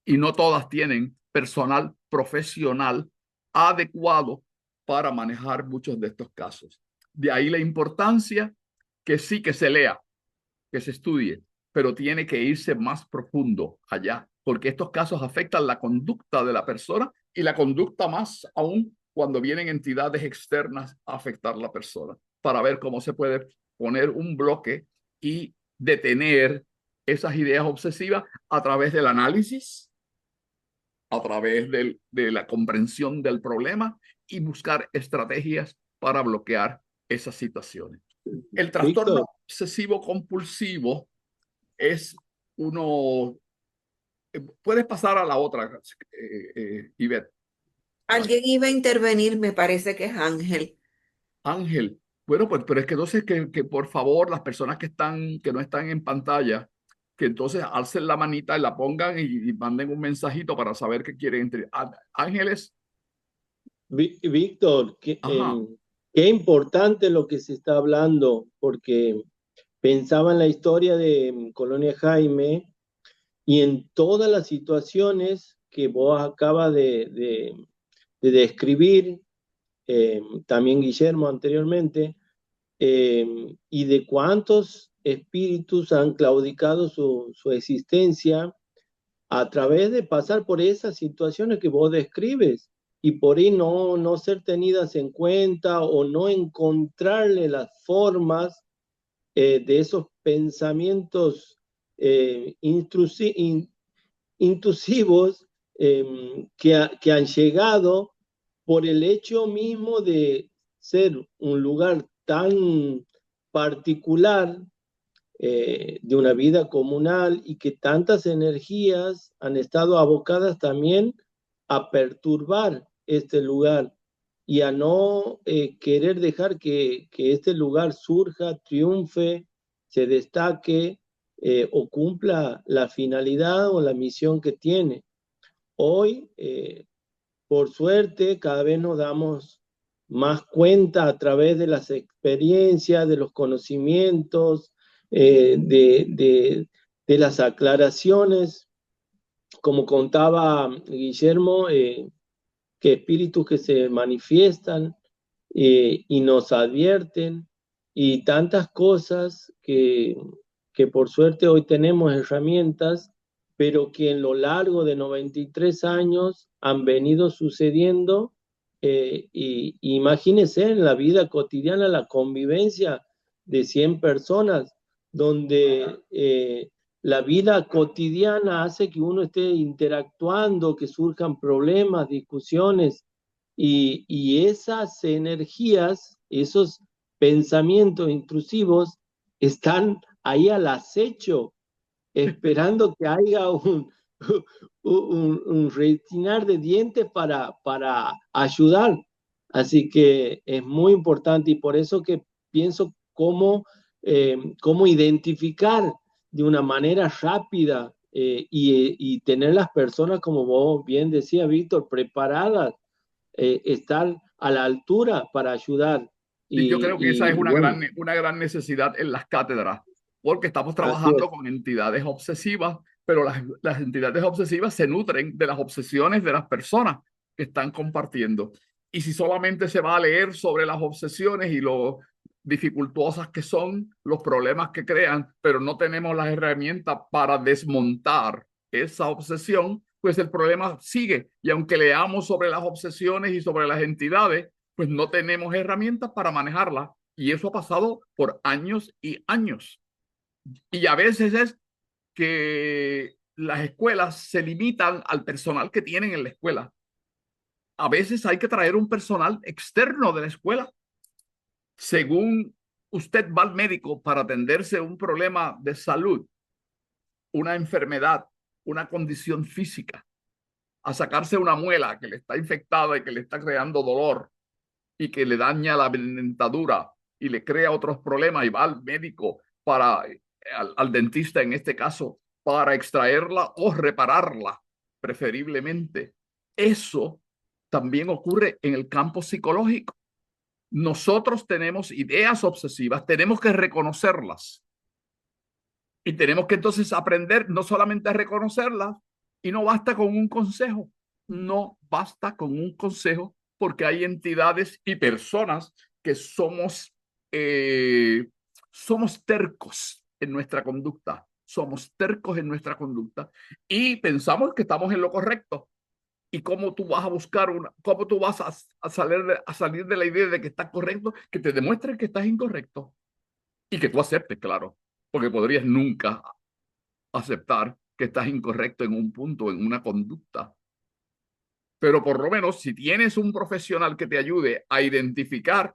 Y no todas tienen personal profesional adecuado para manejar muchos de estos casos. De ahí la importancia que sí que se lea, que se estudie, pero tiene que irse más profundo allá, porque estos casos afectan la conducta de la persona y la conducta más aún cuando vienen entidades externas a afectar la persona, para ver cómo se puede poner un bloque y detener esas ideas obsesivas a través del análisis, a través de la comprensión del problema y buscar estrategias para bloquear esas situaciones. El trastorno Víctor, obsesivo compulsivo es uno. Puedes pasar a la otra, Ivette. Alguien iba a intervenir, me parece que es Ángel. Ángel. Bueno, pues, pero es que entonces que por favor las personas que no están en pantalla, que entonces alcen la manita y la pongan y manden un mensajito para saber que quieren. Ángeles. Víctor, Ajá. qué importante lo que se está hablando, porque pensaba en la historia de Colonia Jaime y en todas las situaciones que vos acabas de describir, también Guillermo anteriormente, y de cuántos espíritus han claudicado su existencia a través de pasar por esas situaciones que vos describes y por ahí no ser tenidas en cuenta o no encontrarle las formas de esos pensamientos intrusivos que han llegado por el hecho mismo de ser un lugar tan particular de una vida comunal y que tantas energías han estado abocadas también a perturbar este lugar y a no querer dejar que este lugar surja, triunfe, se destaque o cumpla la finalidad o la misión que tiene. Hoy, por suerte, cada vez nos damos más cuenta a través de las experiencias, de los conocimientos, de las aclaraciones, como contaba Guillermo, que espíritus que se manifiestan y nos advierten, y tantas cosas que por suerte hoy tenemos herramientas, pero que en lo largo de 93 años han venido sucediendo. Y imagínense en la vida cotidiana, la convivencia de 100 personas, donde la vida cotidiana hace que uno esté interactuando, que surjan problemas, discusiones, y esas energías, esos pensamientos intrusivos están ahí al acecho, esperando que haya un retinar de dientes para ayudar. Así que es muy importante y por eso que pienso cómo identificar de una manera rápida y tener las personas, como vos bien decía, Víctor, preparadas, estar a la altura para ayudar. Y yo creo que esa es bueno, una gran necesidad en las cátedras, porque estamos así trabajando es. con entidades obsesivas, pero las entidades obsesivas se nutren de las obsesiones de las personas que están compartiendo. Y si solamente se va a leer sobre las obsesiones y lo dificultosas que son, los problemas que crean, pero no tenemos las herramientas para desmontar esa obsesión, pues el problema sigue. Y aunque leamos sobre las obsesiones y sobre las entidades, pues no tenemos herramientas para manejarla. Y eso ha pasado por años y años. Y a veces es que las escuelas se limitan al personal que tienen en la escuela. A veces hay que traer un personal externo de la escuela. Según usted va al médico para atenderse un problema de salud, una enfermedad, una condición física, a sacarse una muela que le está infectada y que le está creando dolor y que le daña la dentadura y le crea otros problemas y va al médico al dentista en este caso, para extraerla o repararla, preferiblemente. Eso también ocurre en el campo psicológico. Nosotros tenemos ideas obsesivas, tenemos que reconocerlas y tenemos que entonces aprender no solamente a reconocerlas, y no basta con un consejo, no basta con un consejo, porque hay entidades y personas que somos tercos en nuestra conducta, somos tercos en nuestra conducta y pensamos que estamos en lo correcto. ¿Y cómo tú vas a buscar cómo tú vas a salir de la idea de que estás correcto, que te demuestren que estás incorrecto y que tú aceptes, claro, porque podrías nunca aceptar que estás incorrecto en un punto, en una conducta. Pero por lo menos si tienes un profesional que te ayude a identificar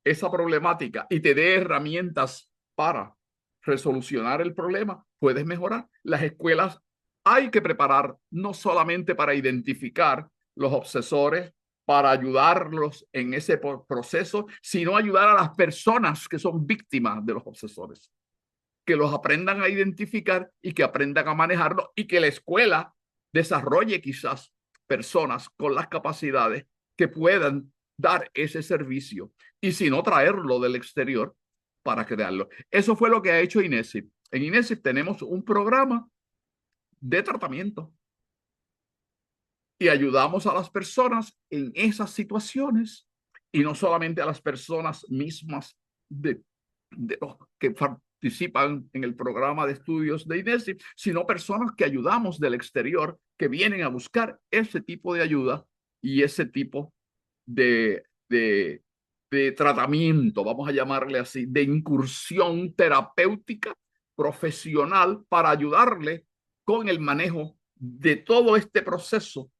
esa problemática y te dé herramientas para resolucionar el problema, puedes mejorar. Las escuelas hay que preparar no solamente para identificar los obsesores, para ayudarlos en ese proceso, sino ayudar a las personas que son víctimas de los obsesores, que los aprendan a identificar y que aprendan a manejarlo, y que la escuela desarrolle quizás personas con las capacidades que puedan dar ese servicio, y si no, traerlo del exterior para crearlo. Eso fue lo que ha hecho INESIP. En INESIP tenemos un programa de tratamiento y ayudamos a las personas en esas situaciones, y no solamente a las personas mismas de los que participan en el programa de estudios de INESIP, sino personas que ayudamos del exterior, que vienen a buscar ese tipo de ayuda y ese tipo de tratamiento, vamos a llamarle así, de incursión terapéutica profesional para ayudarle con el manejo de todo este proceso,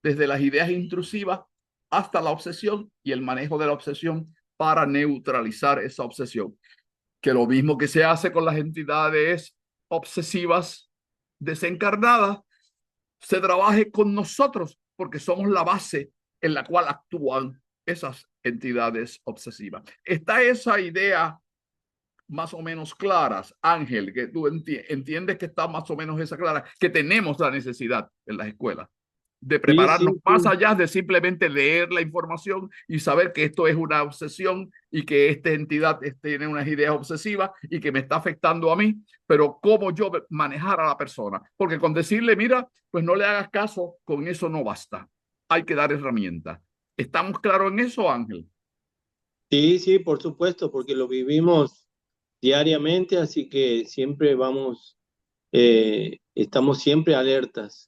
desde las ideas intrusivas hasta la obsesión y el manejo de la obsesión para neutralizar esa obsesión. Que lo mismo que se hace con las entidades obsesivas desencarnadas, se trabaje con nosotros, porque somos la base en la cual actúan esas entidades obsesivas. Está esa idea más o menos claras, Ángel, que tú entiendes que está más o menos esa clara, que tenemos la necesidad en las escuelas de prepararnos más allá de simplemente leer la información y saber que esto es una obsesión y que esta entidad tiene unas ideas obsesivas y que me está afectando a mí, pero cómo yo manejar a la persona. Porque con decirle, mira, pues no le hagas caso, con eso no basta. Hay que dar herramientas. ¿Estamos claros en eso, Ángel? Sí, sí, por supuesto, porque lo vivimos diariamente, así que siempre estamos siempre alertas.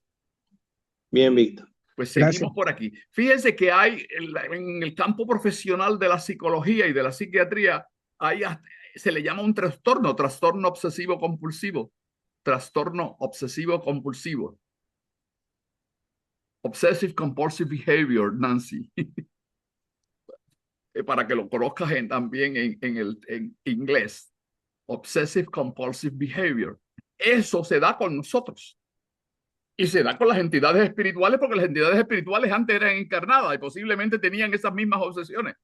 Bien, Víctor. Pues seguimos por aquí. Fíjense que hay en el campo profesional de la psicología y de la psiquiatría, se le llama un trastorno obsesivo compulsivo. Trastorno obsesivo compulsivo. Obsessive compulsive behavior, Nancy. Para que lo conozcas también en inglés. Obsessive compulsive behavior. Eso se da con nosotros. Y se da con las entidades espirituales, porque las entidades espirituales antes eran encarnadas y posiblemente tenían esas mismas obsesiones.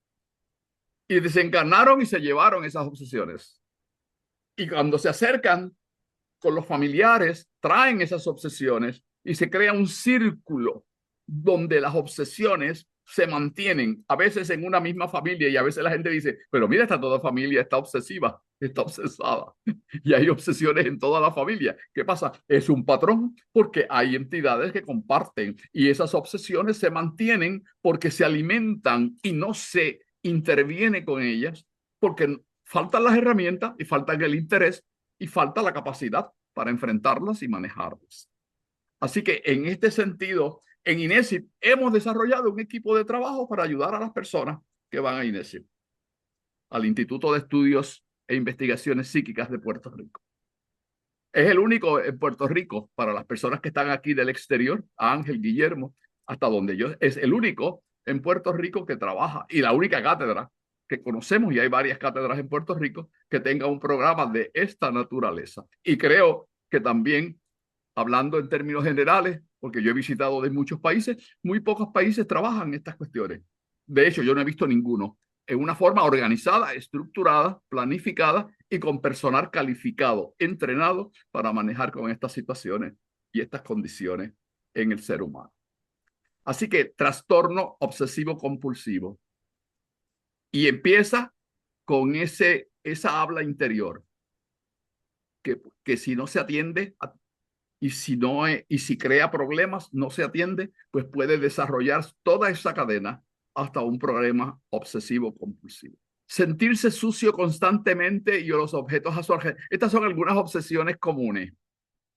Y desencarnaron y se llevaron esas obsesiones. Y cuando se acercan con los familiares, traen esas obsesiones y se crea un círculo donde las obsesiones se mantienen, a veces en una misma familia, y a veces la gente dice, pero mira, esta toda familia está obsesiva, está obsesada, y hay obsesiones en toda la familia. ¿Qué pasa? Es un patrón, porque hay entidades que comparten, y esas obsesiones se mantienen porque se alimentan y no se interviene con ellas, porque faltan las herramientas y faltan el interés y falta la capacidad para enfrentarlas y manejarlas. Así que en este sentido, en INESIP hemos desarrollado un equipo de trabajo para ayudar a las personas que van a INESIP, al Instituto de Estudios e Investigaciones Psíquicas de Puerto Rico. Es el único en Puerto Rico, para las personas que están aquí del exterior, Ángel, Guillermo, hasta donde yo, es el único en Puerto Rico que trabaja, y la única cátedra que conocemos, y hay varias cátedras en Puerto Rico, que tenga un programa de esta naturaleza. Y creo que también, hablando en términos generales, porque yo he visitado de muchos países, muy pocos países trabajan estas cuestiones. De hecho, yo no he visto ninguno en una forma organizada, estructurada, planificada y con personal calificado, entrenado para manejar con estas situaciones y estas condiciones en el ser humano. Así que trastorno obsesivo compulsivo. Y empieza con esa habla interior, que si no se atiende y si crea problemas, no se atiende, pues puede desarrollar toda esa cadena hasta un problema obsesivo compulsivo. Sentirse sucio constantemente y los objetos a su alrededor. Estas son algunas obsesiones comunes.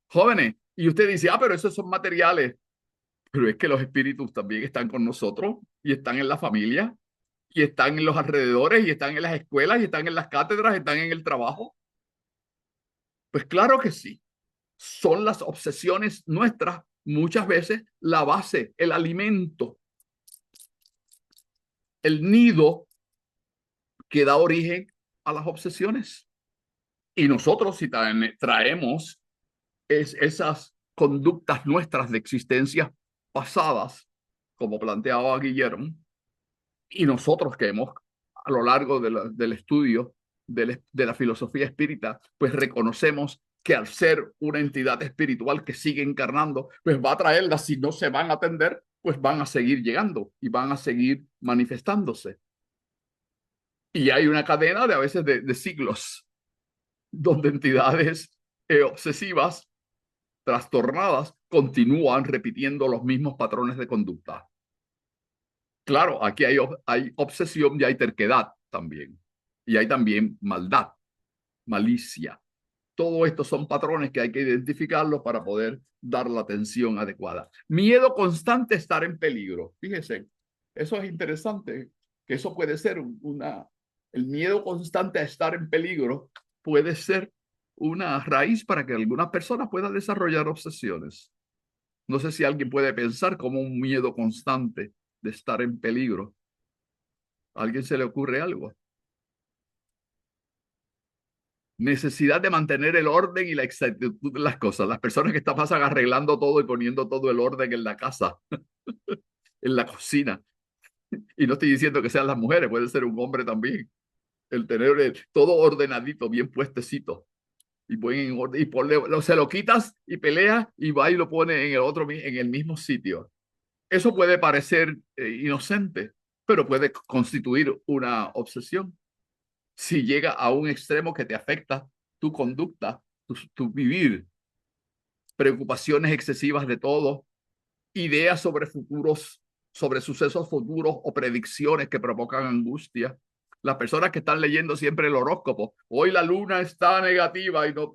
Jóvenes, y usted dice, pero esos son materiales. Pero es que los espíritus también están con nosotros y están en la familia y están en los alrededores y están en las escuelas y están en las cátedras, están en el trabajo. Pues claro que sí. Son las obsesiones nuestras muchas veces la base, el alimento, el nido que da origen a las obsesiones. Y nosotros, si traemos esas conductas nuestras de existencias pasadas, como planteaba Guillermo, y nosotros que hemos, a lo largo del estudio de la filosofía espírita, pues reconocemos que al ser una entidad espiritual que sigue encarnando, pues va a traerlas, si no se van a atender, pues van a seguir llegando y van a seguir manifestándose. Y hay una cadena de a veces de siglos, donde entidades obsesivas, trastornadas, continúan repitiendo los mismos patrones de conducta. Claro, aquí hay obsesión y hay terquedad también. Y hay también maldad, malicia. Todo esto son patrones que hay que identificarlos para poder dar la atención adecuada. Miedo constante a estar en peligro. Fíjese, eso es interesante, que eso puede ser el miedo constante a estar en peligro puede ser una raíz para que algunas personas puedan desarrollar obsesiones. No sé si alguien puede pensar como un miedo constante de estar en peligro. ¿A alguien se le ocurre algo? Necesidad de mantener el orden y la exactitud de las cosas. Las personas que pasan arreglando todo y poniendo todo el orden en la casa, en la cocina. Y no estoy diciendo que sean las mujeres, puede ser un hombre también. El tener todo ordenadito, bien puestecito. Y ponen en orden, y se lo quitas y pelea y va y lo pone en el mismo sitio. Eso puede parecer inocente, pero puede constituir una obsesión. Si llega a un extremo que te afecta tu conducta, tu vivir, preocupaciones excesivas de todo, ideas sobre futuros, sobre sucesos futuros o predicciones que provocan angustia. Las personas que están leyendo siempre el horóscopo, hoy la luna está negativa y, no,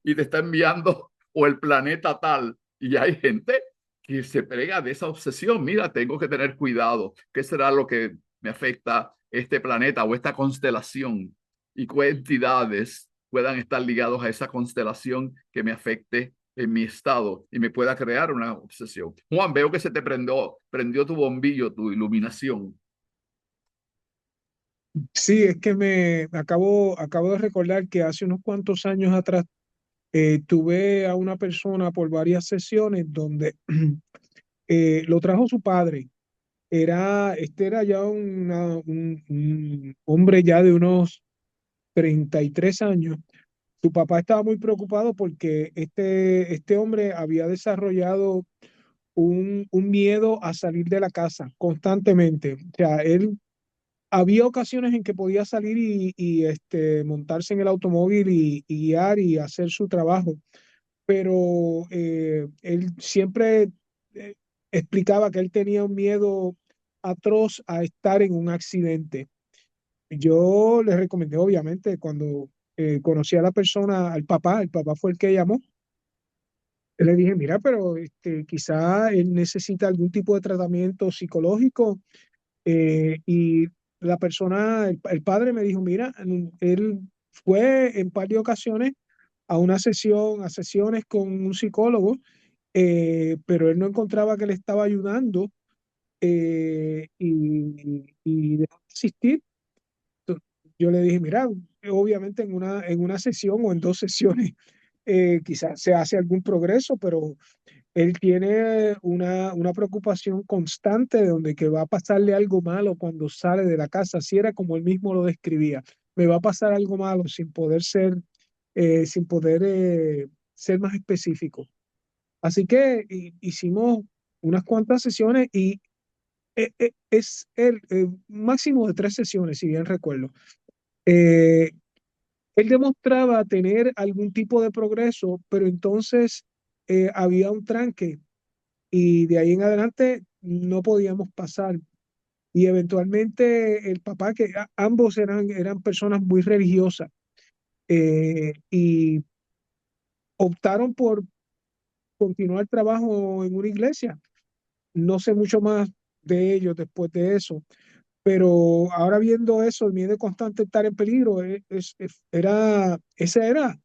y te está enviando, o el planeta tal, y hay gente que se pega de esa obsesión. Mira, tengo que tener cuidado. ¿Qué será lo que me afecta este planeta o esta constelación? Y qué entidades puedan estar ligados a esa constelación que me afecte en mi estado y me pueda crear una obsesión. Juan, veo que se te prendió tu bombillo, tu iluminación. Sí, es que acabo de recordar que hace unos cuantos años atrás tuve a una persona por varias sesiones donde lo trajo su padre. Este era ya un hombre ya de unos 33 años. Su papá estaba muy preocupado porque este hombre había desarrollado un miedo a salir de la casa constantemente. O sea, él había ocasiones en que podía salir montarse en el automóvil y guiar y hacer su trabajo, pero él siempre eh, explicaba que él tenía un miedo atroz a estar en un accidente. Yo le recomendé, obviamente, cuando conocí a la persona, el papá fue el que llamó. Le dije, mira, pero quizá él necesita algún tipo de tratamiento psicológico. Y la persona, el padre me dijo, mira, él fue en par de ocasiones a una sesión, a sesiones con un psicólogo, pero él no encontraba que le estaba ayudando y dejó de asistir. Entonces, yo le dije, mira, obviamente en una sesión o en dos sesiones quizás se hace algún progreso, pero él tiene una preocupación constante de donde que va a pasarle algo malo cuando sale de la casa. Así era como él mismo lo describía. Me va a pasar algo malo sin poder ser más específico. Así que hicimos unas cuantas sesiones y es el máximo de 3 sesiones, si bien recuerdo. Eh, Él demostraba tener algún tipo de progreso, pero entonces había un tranque y de ahí en adelante no podíamos pasar. Y eventualmente el papá, que ambos eran personas muy religiosas, y optaron por continuar trabajo en una iglesia. No sé mucho más de ellos después de eso, pero ahora viendo eso, el miedo constante de estar en peligro, ese era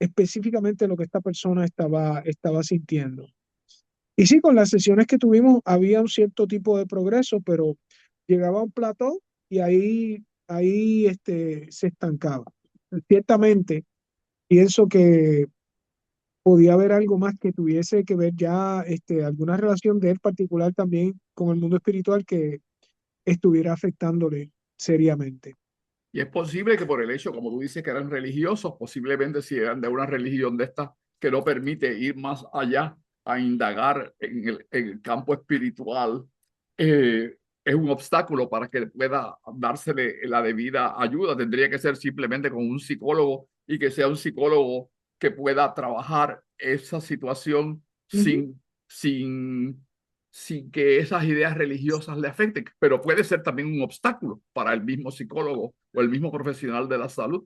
específicamente lo que esta persona estaba sintiendo. Y sí, con las sesiones que tuvimos había un cierto tipo de progreso, pero llegaba a un plató y ahí se estancaba. Ciertamente, pienso que podía haber algo más que tuviese que ver ya alguna relación de él particular también con el mundo espiritual que estuviera afectándole seriamente. Y es posible que por el hecho, como tú dices, que eran religiosos, posiblemente si eran de una religión de estas que no permite ir más allá a indagar en el campo espiritual, es un obstáculo para que pueda dársele la debida ayuda. Tendría que ser simplemente con un psicólogo y que sea un psicólogo que pueda trabajar esa situación sin sin que esas ideas religiosas le afecten, pero puede ser también un obstáculo para el mismo psicólogo o el mismo profesional de la salud,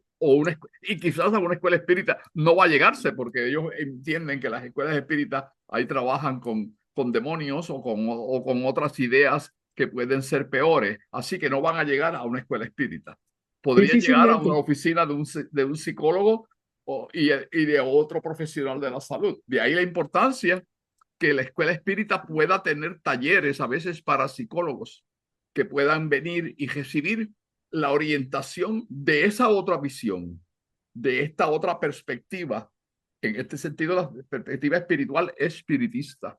y quizás a una escuela espírita no va a llegarse, porque ellos entienden que las escuelas espíritas ahí trabajan con demonios o con otras ideas que pueden ser peores, así que no van a llegar a una escuela espírita. Podrían llegar a Difícilmente. una oficina de un psicólogo y de otro profesional de la salud. De ahí la importancia que la escuela espírita pueda tener talleres a veces para psicólogos que puedan venir y recibir la orientación de esa otra visión, de esta otra perspectiva. En este sentido, la perspectiva espiritual espiritista,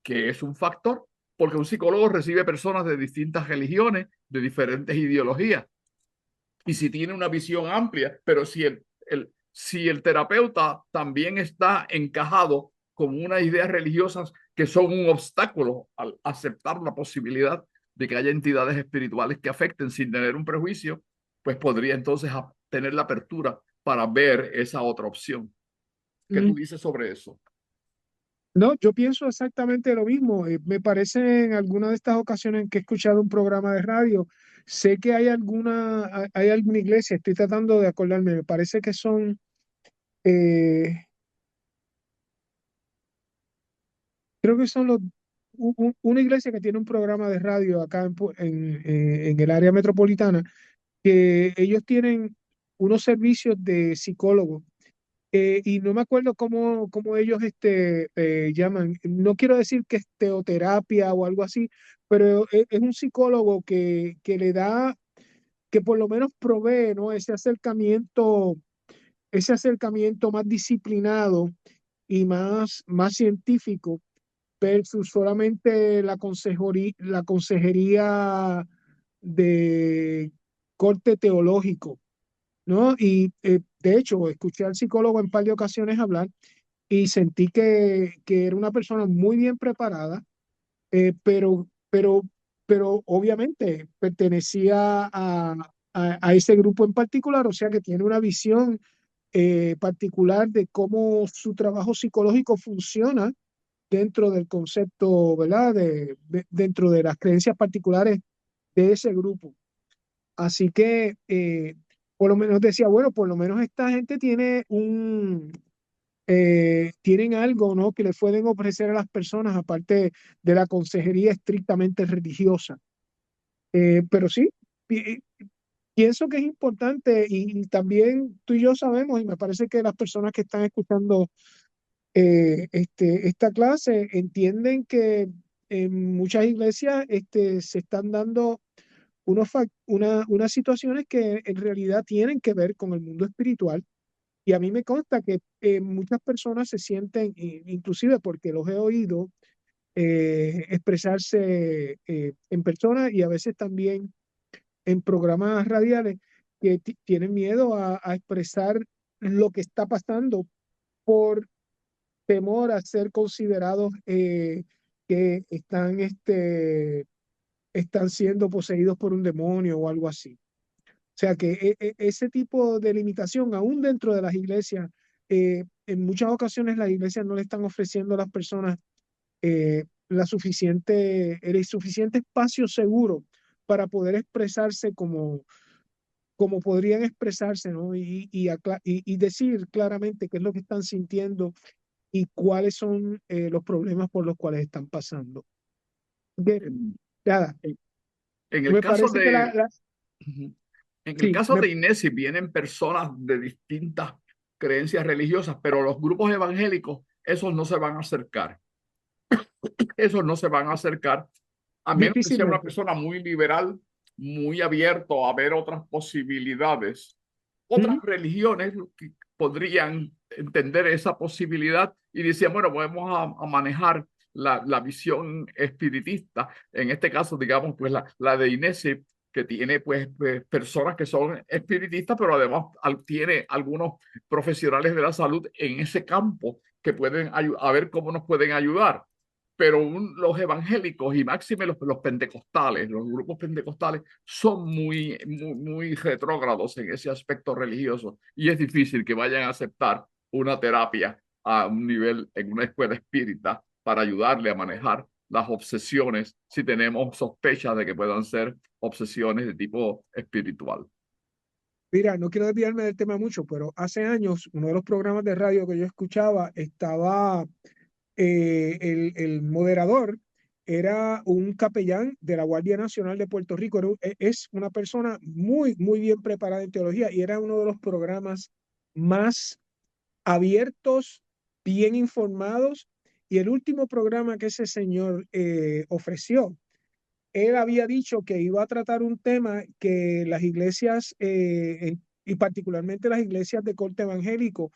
que es un factor, porque un psicólogo recibe personas de distintas religiones, de diferentes ideologías, y si tiene una visión amplia, pero si el terapeuta también está encajado con unas ideas religiosas que son un obstáculo al aceptar la posibilidad de que haya entidades espirituales que afecten sin tener un prejuicio, pues podría entonces tener la apertura para ver esa otra opción. ¿Qué tú dices sobre eso? No, yo pienso exactamente lo mismo. Me parece en alguna de estas ocasiones en que he escuchado un programa de radio, sé que hay alguna iglesia, estoy tratando de acordarme, me parece que son, creo que son una iglesia que tiene un programa de radio acá en el área metropolitana, que ellos tienen unos servicios de psicólogos. Y no me acuerdo cómo ellos llaman. No quiero decir que es teoterapia o algo así, pero es un psicólogo que le da, que por lo menos provee, ¿no? Ese acercamiento más disciplinado y más científico versus solamente la consejería de corte teológico, ¿no? Y de hecho, escuché al psicólogo en un par de ocasiones hablar y sentí que era una persona muy bien preparada, eh, pero, pero, pero obviamente pertenecía a ese grupo en particular, o sea que tiene una visión particular de cómo su trabajo psicológico funciona dentro del concepto, ¿verdad? Dentro de las creencias particulares de ese grupo. Así que por lo menos decía, bueno, por lo menos esta gente tienen algo, ¿no? Que le pueden ofrecer a las personas, aparte de la consejería estrictamente religiosa. Pero sí, pi- pienso que es importante y también tú y yo sabemos, y me parece que las personas que están escuchando esta clase entienden que en muchas iglesias se están dando unas situaciones que en realidad tienen que ver con el mundo espiritual. Y a mí me consta que muchas personas se sienten, inclusive porque los he oído expresarse en persona y a veces también en programas radiales, que tienen miedo a expresar lo que está pasando por temor a ser considerados que están siendo poseídos por un demonio o algo así. O sea que ese tipo de limitación, aún dentro de las iglesias, en muchas ocasiones las iglesias no le están ofreciendo a las personas el suficiente espacio seguro para poder expresarse como podrían expresarse, ¿no? Y decir claramente qué es lo que están sintiendo y cuáles son los problemas por los cuales están pasando. Nada, En el me caso parece que Ujú. En el sí, caso de Inés, vienen personas de distintas creencias religiosas, pero los grupos evangélicos, esos no se van a acercar. Esos no se van a acercar, a menos que sea una difícilmente. persona muy liberal, muy abierto a ver otras posibilidades. Otras Ujú. religiones que podrían entender esa posibilidad y decían, bueno, vamos a manejar la visión espiritista. En este caso, digamos, pues la de Inés, que tiene pues personas que son espiritistas, pero además tiene algunos profesionales de la salud en ese campo que pueden a ver cómo nos pueden ayudar. Pero los evangélicos y máxime los pentecostales, los grupos pentecostales, son muy retrógrados en ese aspecto religioso y es difícil que vayan a aceptar una terapia a un nivel en una escuela espírita para ayudarle a manejar las obsesiones si tenemos sospechas de que puedan ser obsesiones de tipo espiritual. Mira, no quiero desviarme del tema mucho, pero hace años uno de los programas de radio que yo escuchaba estaba el moderador era un capellán de la Guardia Nacional de Puerto Rico. Es una persona muy, muy bien preparada en teología y era uno de los programas más abiertos, bien informados. Y el último programa que ese señor ofreció, él había dicho que iba a tratar un tema que las iglesias, y particularmente las iglesias de corte evangélico,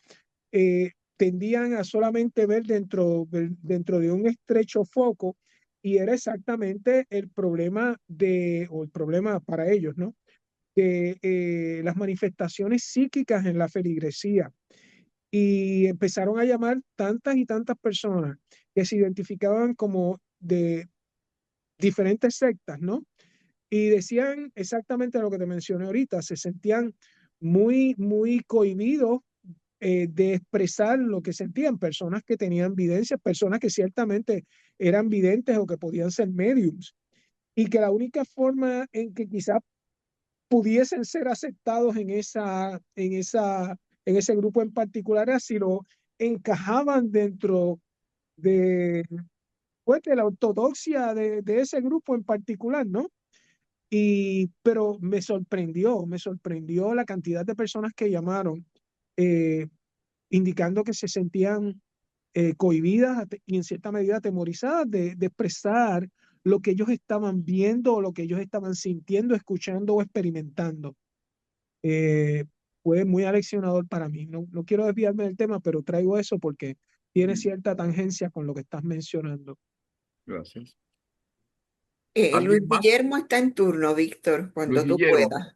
tendían a solamente ver dentro de un estrecho foco, y era exactamente el problema o el problema para ellos, ¿no? De las manifestaciones psíquicas en la feligresía. Y empezaron a llamar tantas y tantas personas que se identificaban como de diferentes sectas, ¿no? Y decían exactamente lo que te mencioné ahorita, se sentían muy, muy cohibidos de expresar lo que sentían, personas que tenían videncias, personas que ciertamente eran videntes o que podían ser mediums, y que la única forma en que quizás pudiesen ser aceptados en ese grupo en particular era si lo encajaban dentro de, pues, de la ortodoxia de ese grupo en particular, ¿no? Pero me sorprendió la cantidad de personas que llamaron, indicando que se sentían cohibidas y en cierta medida atemorizadas de expresar lo que ellos estaban viendo o lo que ellos estaban sintiendo, escuchando o experimentando. Fue muy aleccionador para mí. No quiero desviarme del tema, pero traigo eso porque tiene cierta tangencia con lo que estás mencionando. Gracias. Luis ¿Alguien más? Guillermo está en turno, Víctor, cuando Luis tú Guillermo. puedas.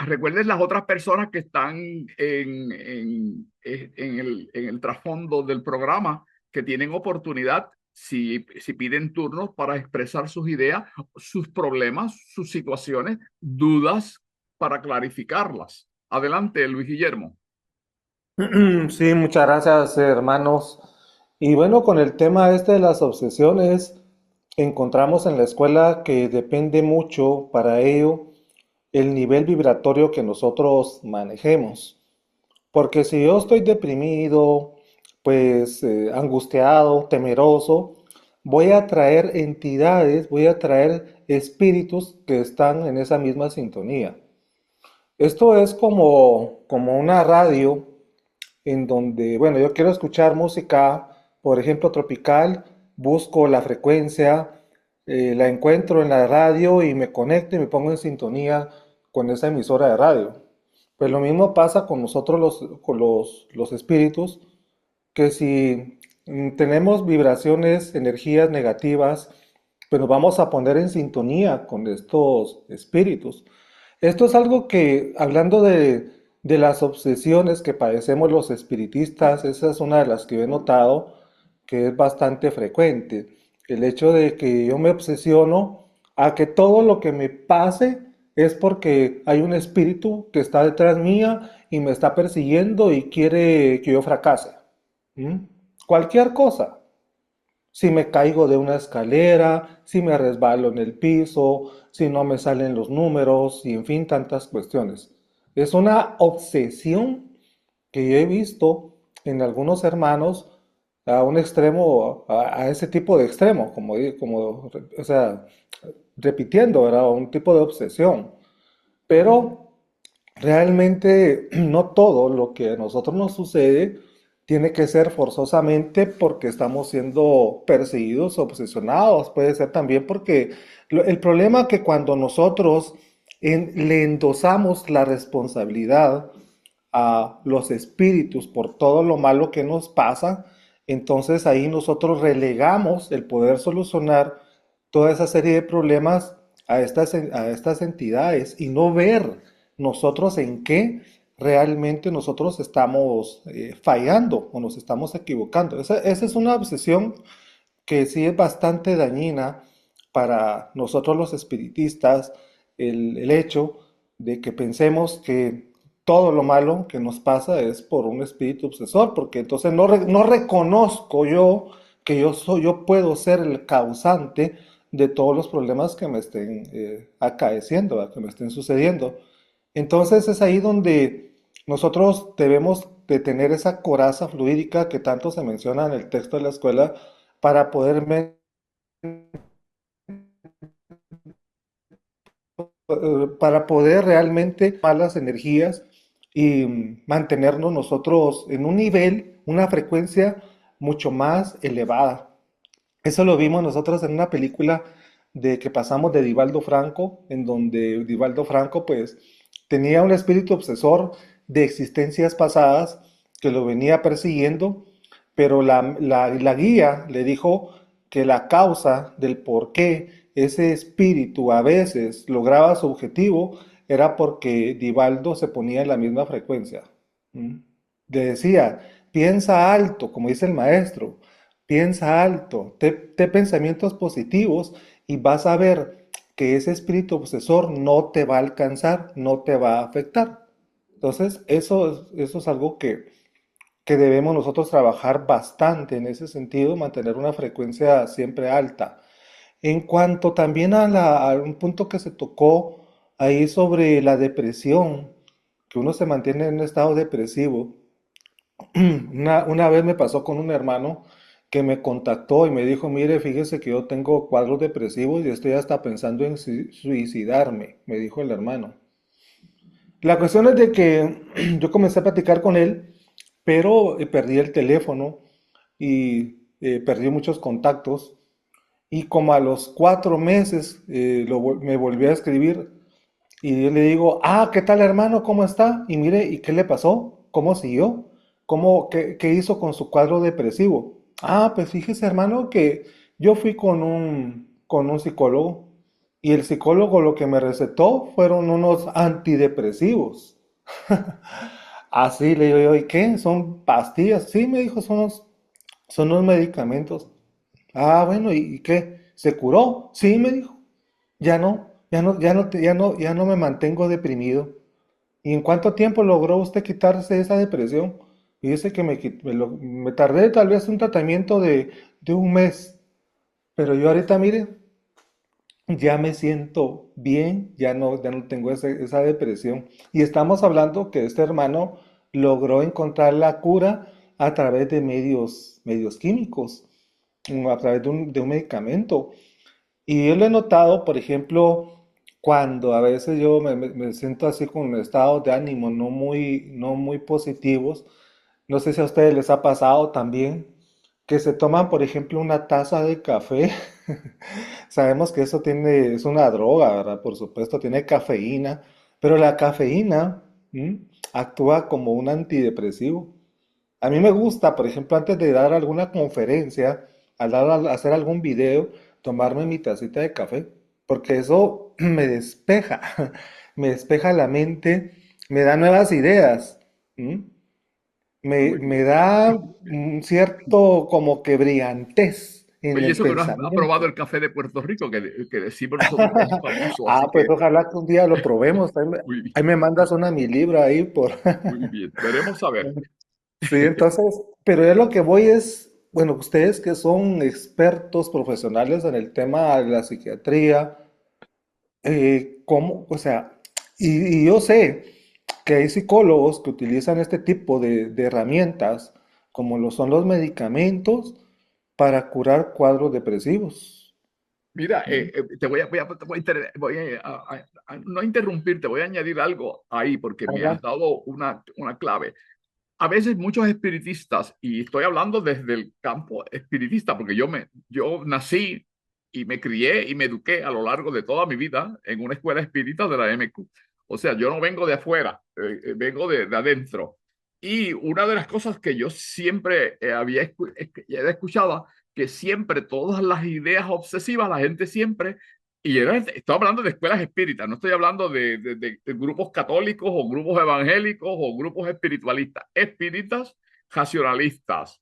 Recuerden las otras personas que están en el trasfondo del programa, que tienen oportunidad, si piden turnos, para expresar sus ideas, sus problemas, sus situaciones, dudas, para clarificarlas. Adelante, Luis Guillermo. Sí, muchas gracias, hermanos. Y bueno, con el tema este de las obsesiones, encontramos en la escuela que depende mucho para ello el nivel vibratorio que nosotros manejemos. Porque si yo estoy deprimido, pues angustiado, temeroso, voy a traer entidades, voy a traer espíritus que están en esa misma sintonía. Esto es como una radio en donde, bueno, yo quiero escuchar música, por ejemplo, tropical, busco la frecuencia, la encuentro en la radio y me conecto y me pongo en sintonía con esa emisora de radio. Pues lo mismo pasa con nosotros con los espíritus, que si tenemos vibraciones, energías negativas, pues nos vamos a poner en sintonía con estos espíritus. Esto es algo que, hablando de las obsesiones que padecemos los espiritistas, esa es una de las que he notado que es bastante frecuente. El hecho de que yo me obsesiono a que todo lo que me pase es porque hay un espíritu que está detrás mía y me está persiguiendo y quiere que yo fracase. ¿Mm? Cualquier cosa. Si me caigo de una escalera, si me resbalo en el piso, si no me salen los números y en fin, tantas cuestiones. Es una obsesión que yo he visto en algunos hermanos a un extremo, a ese tipo de extremo, o sea, repitiendo, ¿verdad? Un tipo de obsesión. Pero realmente no todo lo que a nosotros nos sucede tiene que ser forzosamente porque estamos siendo perseguidos, obsesionados. Puede ser también porque el problema es que cuando nosotros le endosamos la responsabilidad a los espíritus por todo lo malo que nos pasa, entonces ahí nosotros relegamos el poder solucionar toda esa serie de problemas a estas entidades y no ver nosotros en qué realmente nosotros estamos fallando o nos estamos equivocando. Esa es una obsesión que sí es bastante dañina para nosotros los espiritistas, el hecho de que pensemos que todo lo malo que nos pasa es por un espíritu obsesor, porque entonces no reconozco yo que yo puedo ser el causante de todos los problemas que me estén acaeciendo, ¿verdad? Que me estén sucediendo. Entonces es ahí donde nosotros debemos de tener esa coraza fluídica que tanto se menciona en el texto de la escuela para poder realmente malas energías y mantenernos nosotros en un nivel, una frecuencia mucho más elevada. Eso lo vimos nosotros en una película de que pasamos de Divaldo Franco, en donde Divaldo Franco pues tenía un espíritu obsesor de existencias pasadas que lo venía persiguiendo, pero la guía le dijo que la causa del por qué ese espíritu a veces lograba su objetivo era porque Divaldo se ponía en la misma frecuencia. ¿Mm? Le decía, piensa alto, como dice el maestro, piensa alto, ten pensamientos positivos y vas a ver que ese espíritu obsesor no te va a alcanzar, no te va a afectar. Entonces, eso es algo que debemos nosotros trabajar bastante en ese sentido, mantener una frecuencia siempre alta. En cuanto también a un punto que se tocó ahí sobre la depresión, que uno se mantiene en un estado depresivo. Una vez me pasó con un hermano que me contactó y me dijo, mire, fíjese que yo tengo cuadros depresivos y estoy hasta pensando en suicidarme, me dijo el hermano. La cuestión es de que yo comencé a platicar con él, pero perdí el teléfono y perdí muchos contactos. Y como a los 4 meses me volvió a escribir y yo le digo, ¿qué tal hermano? ¿Cómo está? Y mire, ¿y qué le pasó? ¿Cómo siguió? ¿Qué hizo con su cuadro depresivo? Pues fíjese hermano que yo fui con un psicólogo y el psicólogo lo que me recetó fueron unos antidepresivos. Así le digo yo, ¿y qué? ¿Son pastillas? Sí, me dijo, son unos medicamentos. Bueno, ¿y qué? ¿Se curó? Sí, me dijo. Ya no me mantengo deprimido. ¿Y en cuánto tiempo logró usted quitarse esa depresión? Y dice que me tardé tal vez un tratamiento de un mes, pero yo ahorita, mire, ya me siento bien, ya no tengo esa depresión. Y estamos hablando que este hermano logró encontrar la cura a través de medios químicos, a través de un medicamento. Y yo lo he notado, por ejemplo, cuando a veces yo me siento así con estados de ánimo no muy positivos. No sé si a ustedes les ha pasado también que se toman, por ejemplo, una taza de café. Sabemos que eso es una droga, ¿verdad? Por supuesto, tiene cafeína, pero la cafeína actúa como un antidepresivo. A mí me gusta, por ejemplo, antes de dar alguna conferencia, hacer algún video, tomarme mi tacita de café, porque eso me despeja, me despeja la mente, me da nuevas ideas, ¿m? Muy Me bien, da muy un cierto como que brillantez en bien. Y el eso que no has probado pensamiento. el café de Puerto Rico, que decimos nosotros que es famoso, así Pues que ojalá que un día lo probemos. muy bien, Ahí me mandas una mi libro ahí por... muy bien. Veremos a ver. Sí, entonces, pero ya lo que voy es, bueno, ustedes que son expertos profesionales en el tema de la psiquiatría, ¿cómo? O sea, y yo sé que hay psicólogos que utilizan este tipo de herramientas, como lo son los medicamentos, para curar cuadros depresivos. Mira, ¿Mm? no interrumpir, te voy a añadir algo ahí porque me has Adelante. dado una clave. A veces muchos espiritistas, y estoy hablando desde el campo espiritista, porque yo nací y me crié y me eduqué a lo largo de toda mi vida en una escuela espírita de la MQ. O sea, yo no vengo de afuera, vengo de adentro. Y una de las cosas que yo siempre había escuchado, que siempre todas las ideas obsesivas, la gente siempre, estoy hablando de escuelas espíritas, no estoy hablando de grupos católicos o grupos evangélicos o grupos espiritualistas, espíritas racionalistas.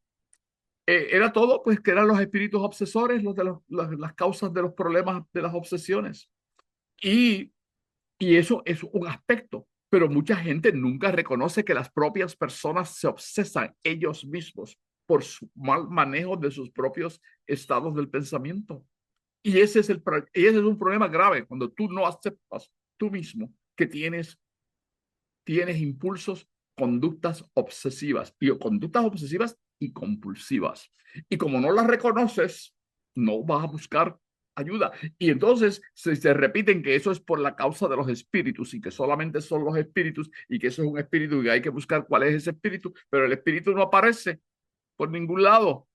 Era todo, pues, que eran los espíritus obsesores, las causas de los problemas de las obsesiones. Y, y eso es un aspecto, pero mucha gente nunca reconoce que las propias personas se obsesan ellos mismos por su mal manejo de sus propios estados del pensamiento. Y ese es un problema grave cuando tú no aceptas tú mismo que tienes impulsos, conductas obsesivas y compulsivas. Y como no las reconoces, no vas a buscar ayuda. Y entonces se repiten que eso es por la causa de los espíritus y que solamente son los espíritus y que eso es un espíritu y hay que buscar cuál es ese espíritu, pero el espíritu no aparece por ningún lado.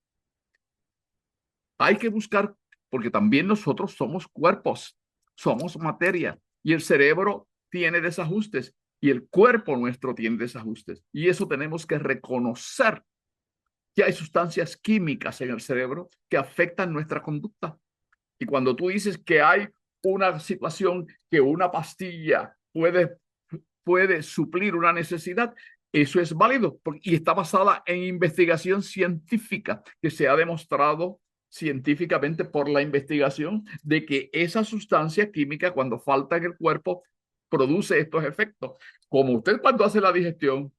Hay que buscar, porque también nosotros somos cuerpos, somos materia y el cerebro tiene desajustes y el cuerpo nuestro tiene desajustes. Y eso tenemos que reconocer que hay sustancias químicas en el cerebro que afectan nuestra conducta. Y cuando tú dices que hay una situación que una pastilla puede suplir una necesidad, eso es válido y está basada en investigación científica que se ha demostrado científicamente por la investigación de que esa sustancia química cuando falta en el cuerpo produce estos efectos. Como usted cuando hace la digestión,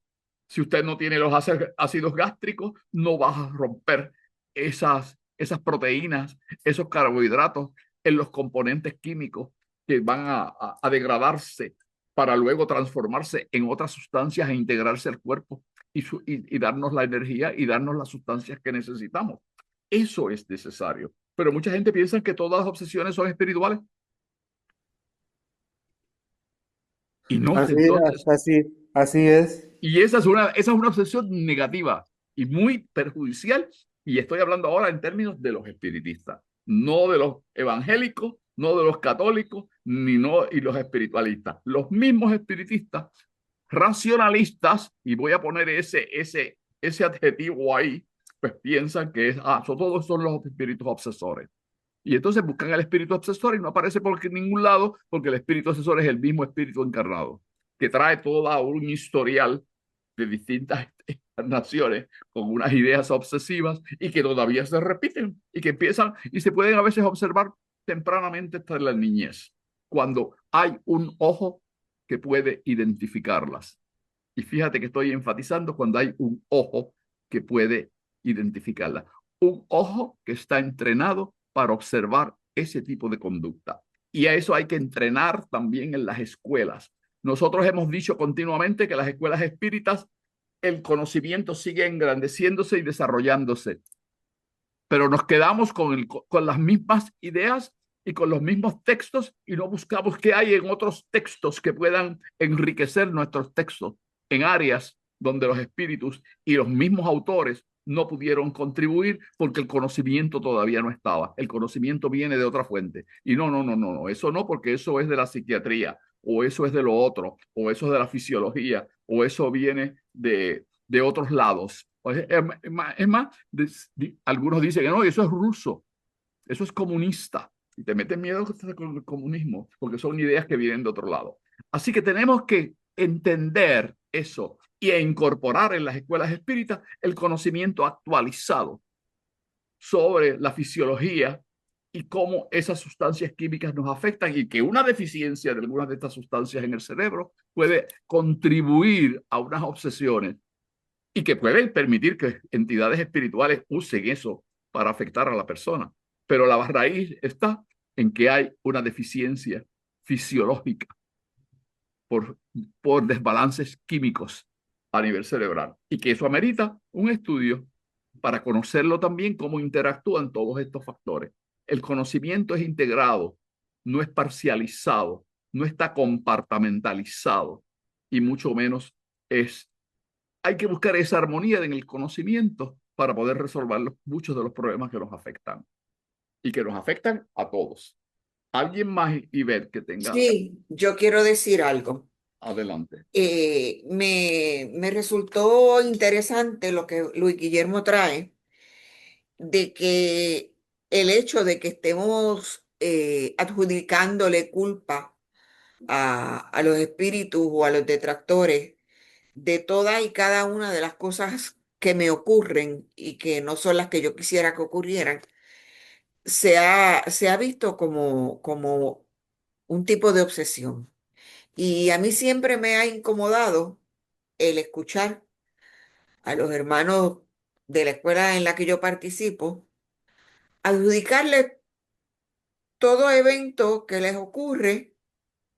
si usted no tiene los ácidos gástricos, no va a romper esas proteínas, esos carbohidratos en los componentes químicos que van a degradarse para luego transformarse en otras sustancias e integrarse al cuerpo y darnos la energía y darnos las sustancias que necesitamos. Eso es necesario. Pero mucha gente piensa que todas las obsesiones son espirituales. Y no, entonces. Así es. Y esa es una obsesión negativa y muy perjudicial. Y estoy hablando ahora en términos de los espiritistas, no de los evangélicos, no de los católicos, y los espiritualistas. Los mismos espiritistas racionalistas, y voy a poner ese adjetivo ahí, pues piensan que todos son los espíritus obsesores. Y entonces buscan al espíritu obsesor y no aparece por ningún lado, porque el espíritu obsesor es el mismo espíritu encarnado, que trae todo un historial de distintas naciones con unas ideas obsesivas y que todavía se repiten y que empiezan y se pueden a veces observar tempranamente hasta en la niñez, cuando hay un ojo que puede identificarlas. Y fíjate que estoy enfatizando cuando hay un ojo que puede identificarlas. Un ojo que está entrenado para observar ese tipo de conducta. Y a eso hay que entrenar también en las escuelas. Nosotros hemos dicho continuamente que las escuelas espíritas, el conocimiento sigue engrandeciéndose y desarrollándose. Pero nos quedamos con las mismas ideas y con los mismos textos y no buscamos qué hay en otros textos que puedan enriquecer nuestros textos en áreas donde los espíritus y los mismos autores no pudieron contribuir porque el conocimiento todavía no estaba. El conocimiento viene de otra fuente. Y no, eso no, porque eso es de la psiquiatría, o eso es de lo otro, o eso es de la fisiología, o eso viene de otros lados. Es más, algunos dicen que no, eso es ruso, eso es comunista. Y te meten miedo con el comunismo, porque son ideas que vienen de otro lado. Así que tenemos que entender eso y incorporar en las escuelas espíritas el conocimiento actualizado sobre la fisiología y cómo esas sustancias químicas nos afectan y que una deficiencia de algunas de estas sustancias en el cerebro puede contribuir a unas obsesiones y que puede permitir que entidades espirituales usen eso para afectar a la persona. Pero la raíz está en que hay una deficiencia fisiológica por desbalances químicos a nivel cerebral y que eso amerita un estudio para conocerlo también cómo interactúan todos estos factores. El conocimiento es integrado, no es parcializado, no está compartimentalizado y mucho menos hay que buscar esa armonía en el conocimiento para poder resolver muchos de los problemas que nos afectan y que nos afectan a todos. ¿Alguien más, Ivette, que tenga? Sí, yo quiero decir algo. Adelante. Me resultó interesante lo que Luis Guillermo trae, de que el hecho de que estemos adjudicándole culpa a los espíritus o a los detractores de toda y cada una de las cosas que me ocurren y que no son las que yo quisiera que ocurrieran, se ha visto como un tipo de obsesión. Y a mí siempre me ha incomodado el escuchar a los hermanos de la escuela en la que yo participo, adjudicarle todo evento que les ocurre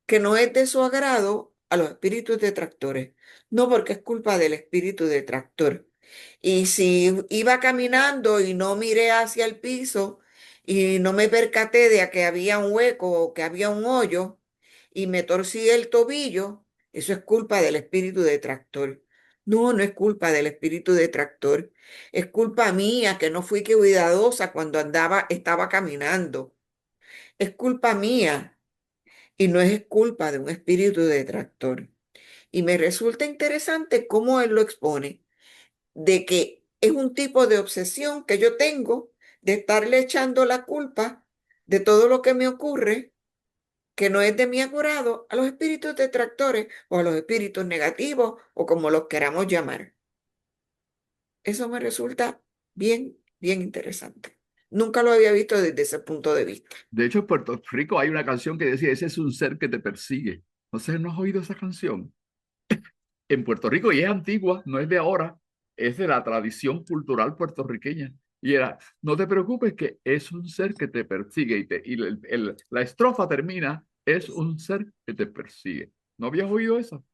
que no es de su agrado a los espíritus detractores. No, porque es culpa del espíritu detractor. Y si iba caminando y no miré hacia el piso y no me percaté de que había un hueco o que había un hoyo y me torcí el tobillo, eso es culpa del espíritu detractor. No, no es culpa del espíritu detractor. Es culpa mía que no fui cuidadosa cuando estaba caminando. Es culpa mía y no es culpa de un espíritu detractor. Y me resulta interesante cómo él lo expone, de que es un tipo de obsesión que yo tengo de estarle echando la culpa de todo lo que me ocurre, que no es de mi agrado, a los espíritus detractores o a los espíritus negativos o como los queramos llamar. Eso me resulta bien, bien interesante. Nunca lo había visto desde ese punto de vista. De hecho, en Puerto Rico hay una canción que decía, ese es un ser que te persigue. No sé, ¿no has oído esa canción? En Puerto Rico, y es antigua, no es de ahora, es de la tradición cultural puertorriqueña. Y era, no te preocupes que es un ser que te persigue. La estrofa termina, es un ser que te persigue. ¿No habías oído eso?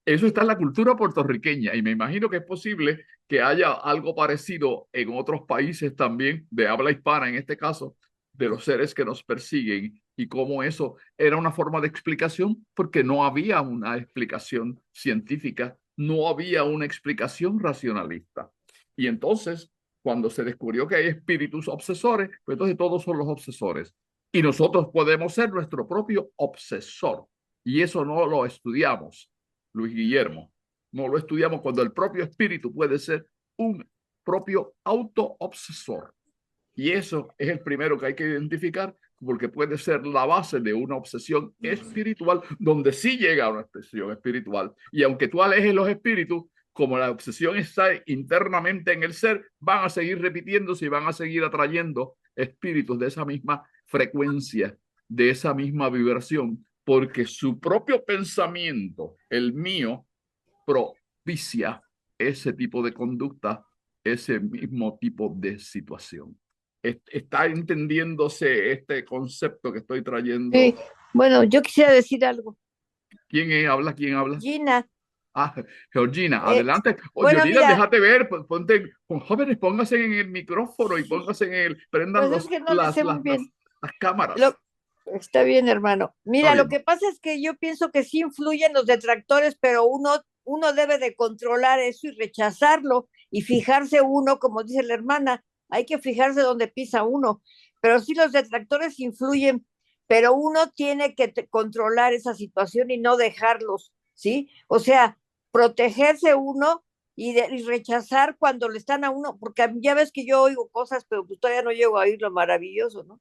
Eso está en la cultura puertorriqueña y me imagino que es posible que haya algo parecido en otros países también, de habla hispana en este caso, de los seres que nos persiguen y cómo eso era una forma de explicación porque no había una explicación científica, no había una explicación racionalista. Y entonces, cuando se descubrió que hay espíritus obsesores, pues entonces todos son los obsesores. Y nosotros podemos ser nuestro propio obsesor. Y eso no lo estudiamos, Luis Guillermo. No lo estudiamos cuando el propio espíritu puede ser un propio autoobsesor. Y eso es el primero que hay que identificar porque puede ser la base de una obsesión espiritual donde sí llega a una obsesión espiritual. Y aunque tú alejes los espíritus, como la obsesión está internamente en el ser, van a seguir repitiéndose y van a seguir atrayendo espíritus de esa misma frecuencia, de esa misma vibración, porque su propio pensamiento, el mío, propicia ese tipo de conducta, ese mismo tipo de situación. ¿Está entendiéndose este concepto que estoy trayendo? Sí, bueno, yo quisiera decir algo. ¿Quién habla? ¿Quién habla? Gina, Ah, Georgina, adelante. bueno, Georgina, mira, déjate ver, ponte, jóvenes, póngase en el micrófono y póngase en el, prendan pues es que no le sé muy bien. las cámaras. Está bien, hermano. Mira, Está lo bien. que pasa es que yo pienso que sí influyen los detractores, pero uno debe de controlar eso y rechazarlo y fijarse uno, como dice la hermana, hay que fijarse donde pisa uno. Pero sí los detractores influyen, pero uno tiene que controlar esa situación y no dejarlos, ¿sí? O sea, protegerse uno y rechazar cuando le están a uno, porque ya ves que yo oigo cosas, pero pues todavía no llego a oír lo maravilloso, ¿no?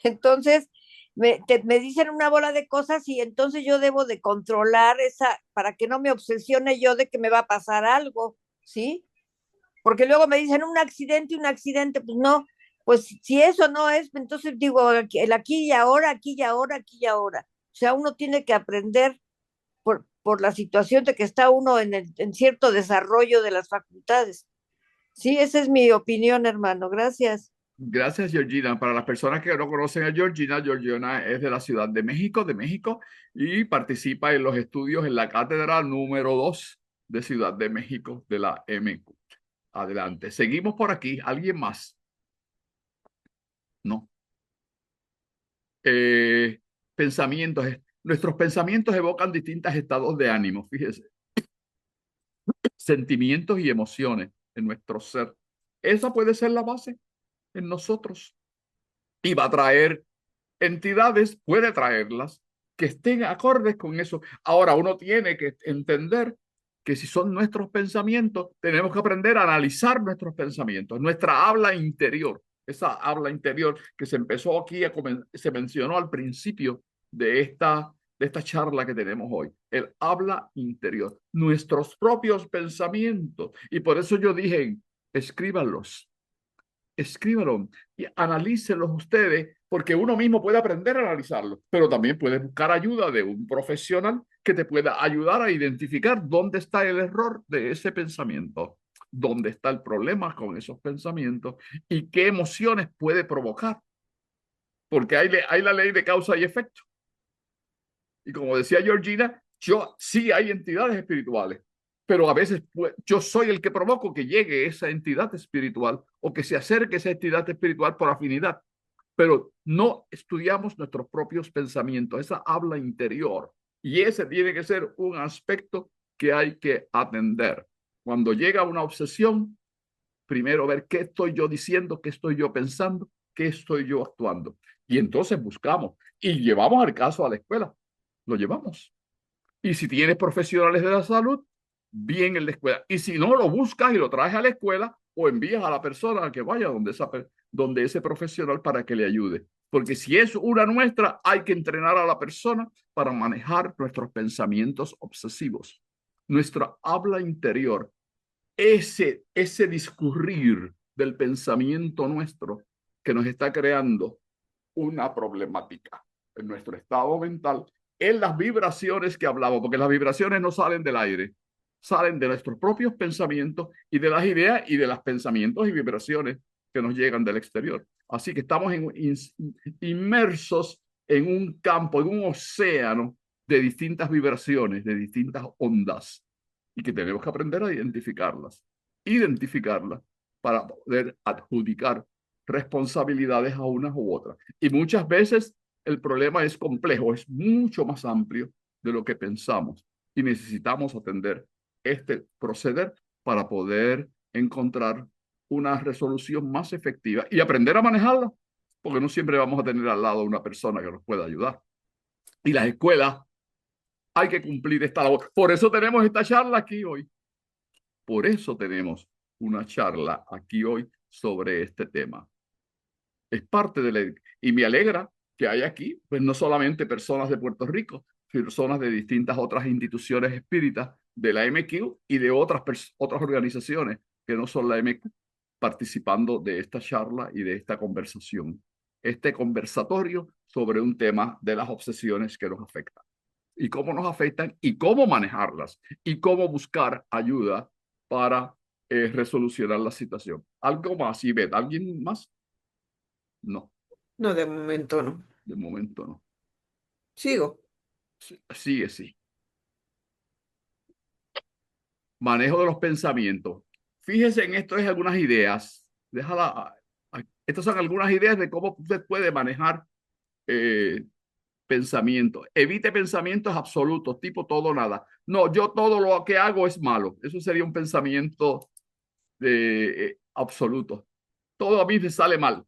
Entonces, me dicen una bola de cosas y entonces yo debo de controlar esa, para que no me obsesione yo de que me va a pasar algo, ¿sí? Porque luego me dicen un accidente, pues no, pues si eso no es, entonces digo, el aquí y ahora, aquí y ahora, aquí y ahora. O sea, uno tiene que aprender por la situación de que está uno en cierto desarrollo de las facultades. Sí, esa es mi opinión, hermano. Gracias. Gracias, Georgina. Para las personas que no conocen a Georgina, Georgina es de la Ciudad de México, y participa en los estudios en la cátedra número 2 de Ciudad de México de la MQ. Adelante. Seguimos por aquí. ¿Alguien más? No. Pensamientos. Nuestros pensamientos evocan distintos estados de ánimo, fíjese. Sentimientos y emociones en nuestro ser. Esa puede ser la base en nosotros. Y va a traer entidades, puede traerlas, que estén acordes con eso. Ahora, uno tiene que entender que si son nuestros pensamientos, tenemos que aprender a analizar nuestros pensamientos, nuestra habla interior, esa habla interior que se empezó aquí, se mencionó al principio de esta charla que tenemos hoy, el habla interior, nuestros propios pensamientos. Y por eso yo dije, escríbanlos y analícenlos ustedes, porque uno mismo puede aprender a analizarlos, pero también puedes buscar ayuda de un profesional que te pueda ayudar a identificar dónde está el error de ese pensamiento. dónde está el problema con esos pensamientos y qué emociones puede provocar. Porque hay la ley de causa y efecto. Y como decía Georgina, sí hay entidades espirituales, pero a veces yo soy el que provoco que llegue esa entidad espiritual o que se acerque esa entidad espiritual por afinidad. Pero no estudiamos nuestros propios pensamientos, esa habla interior. Y ese tiene que ser un aspecto que hay que atender. Cuando llega una obsesión, primero ver qué estoy yo diciendo, qué estoy yo pensando, qué estoy yo actuando. Y entonces buscamos y llevamos el caso a la escuela. Lo llevamos. Y si tienes profesionales de la salud, bien en la escuela. Y si no, lo buscas y lo traes a la escuela o envías a la persona a que vaya donde ese profesional para que le ayude. Porque si es una nuestra, hay que entrenar a la persona para manejar nuestros pensamientos obsesivos. Nuestra habla interior, ese discurrir del pensamiento nuestro que nos está creando una problemática en nuestro estado mental, en las vibraciones que hablamos, porque las vibraciones no salen del aire, salen de nuestros propios pensamientos y de las ideas y de los pensamientos y vibraciones que nos llegan del exterior. Así que estamos inmersos en un campo, en un océano de distintas vibraciones, de distintas ondas, y que tenemos que aprender a identificarlas para poder adjudicar responsabilidades a unas u otras. Y muchas veces el problema es complejo, es mucho más amplio de lo que pensamos y necesitamos atender este proceder para poder encontrar una resolución más efectiva y aprender a manejarla, porque no siempre vamos a tener al lado una persona que nos pueda ayudar. Y las escuelas hay que cumplir esta labor. Por eso tenemos esta charla aquí hoy. Por eso tenemos una charla aquí hoy sobre este tema. Es parte de la... Y me alegra que haya aquí, pues no solamente personas de Puerto Rico, sino personas de distintas otras instituciones espíritas de la MQ y de otras organizaciones que no son la MQ, participando de esta charla y de esta conversación. Este conversatorio sobre un tema de las obsesiones que nos afectan. Y cómo nos afectan y cómo manejarlas y cómo buscar ayuda para resolucionar la situación. ¿Algo más, Ivette? ¿Alguien más? No. No, de momento no. De momento no. Sigo. Sigue, sí. Manejo de los pensamientos. Fíjese en esto, es algunas ideas. Estas son algunas ideas de cómo usted puede manejar pensamientos. Evite pensamientos absolutos, tipo todo o nada. No, yo todo lo que hago es malo. Eso sería un pensamiento absoluto. Todo a mí me sale mal.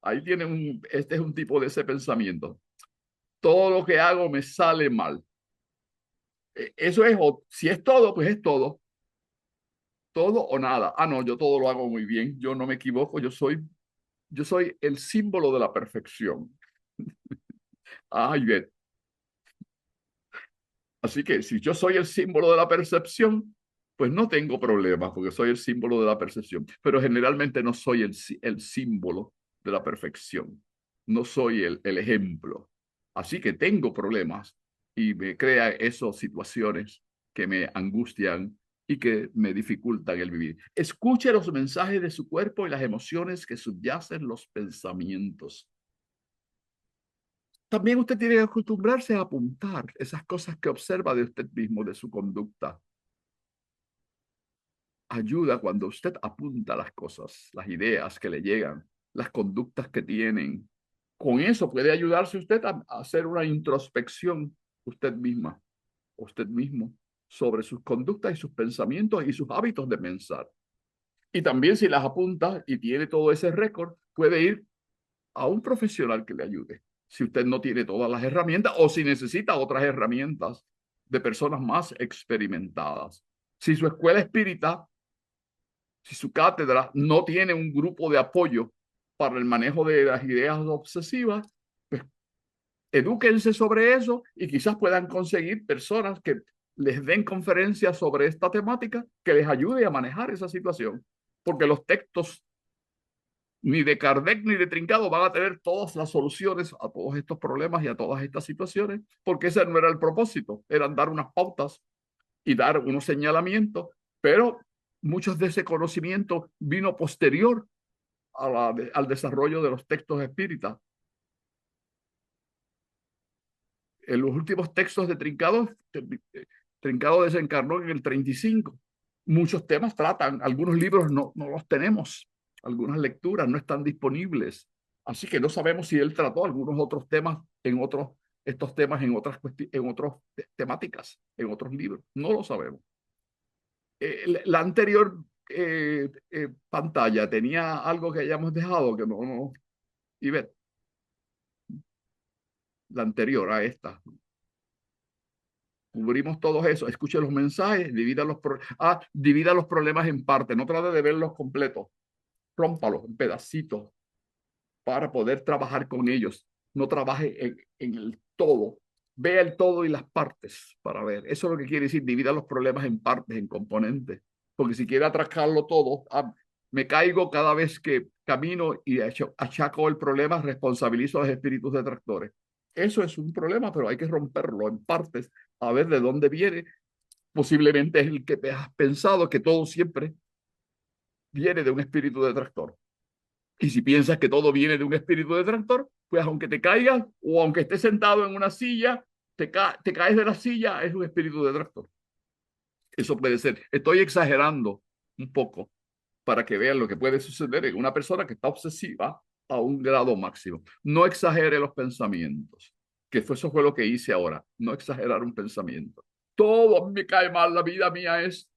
Ahí tiene este es un tipo de ese pensamiento. Todo lo que hago me sale mal. Eso es, si es todo, pues es todo. Todo o nada. Ah, no, yo todo lo hago muy bien. Yo no me equivoco. Yo soy el símbolo de la perfección. Ay, bien. Así que si yo soy el símbolo de la percepción, pues no tengo problemas porque soy el símbolo de la percepción. Pero generalmente no soy el símbolo de la perfección. No soy el ejemplo. Así que tengo problemas y me crea esas situaciones que me angustian y que me dificultan el vivir. Escuche los mensajes de su cuerpo y las emociones que subyacen los pensamientos. También usted tiene que acostumbrarse a apuntar esas cosas que observa de usted mismo, de su conducta. Ayuda cuando usted apunta las cosas, las ideas que le llegan, las conductas que tienen. Con eso puede ayudarse usted a hacer una introspección usted misma, usted mismo, sobre sus conductas y sus pensamientos y sus hábitos de pensar. Y también si las apunta y tiene todo ese récord, puede ir a un profesional que le ayude. Si usted no tiene todas las herramientas o si necesita otras herramientas de personas más experimentadas. Si su escuela espírita, si su cátedra no tiene un grupo de apoyo para el manejo de las ideas obsesivas, pues edúquense sobre eso y quizás puedan conseguir personas que les den conferencias sobre esta temática que les ayude a manejar esa situación. Porque los textos ni de Kardec ni de Trincado van a tener todas las soluciones a todos estos problemas y a todas estas situaciones, porque ese no era el propósito, eran dar unas pautas y dar unos señalamientos, pero muchos de ese conocimiento vino posterior al desarrollo de los textos espíritas. En los últimos textos de Trincado, Trincado desencarnó en el 35. Muchos temas tratan, algunos libros no los tenemos, algunas lecturas no están disponibles. Así que no sabemos si él trató algunos otros temas estos temas en otras temáticas, en otros libros. No lo sabemos. La anterior pantalla tenía algo que hayamos dejado que no. Y ver. La anterior a esta. Cubrimos todo eso. Escuche los mensajes, divida los problemas en parte. No trate de verlos completos. Rómpalos en pedacitos para poder trabajar con ellos. No trabaje en el todo. Vea el todo y las partes para ver. Eso es lo que quiere decir. Divida los problemas en partes, en componentes. Porque si quiere atracarlo todo, me caigo cada vez que camino y achaco el problema, responsabilizo a los espíritus detractores. Eso es un problema, pero hay que romperlo en partes, a ver de dónde viene. Posiblemente es el que te has pensado que todo siempre viene de un espíritu detractor. Y si piensas que todo viene de un espíritu detractor, pues aunque te caigas o aunque estés sentado en una silla, te caes de la silla, es un espíritu detractor. Eso puede ser. Estoy exagerando un poco para que vean lo que puede suceder en una persona que está obsesiva a un grado máximo. No exagere los pensamientos, que eso fue lo que hice ahora. No exagerar un pensamiento. Todo me cae mal, la vida mía es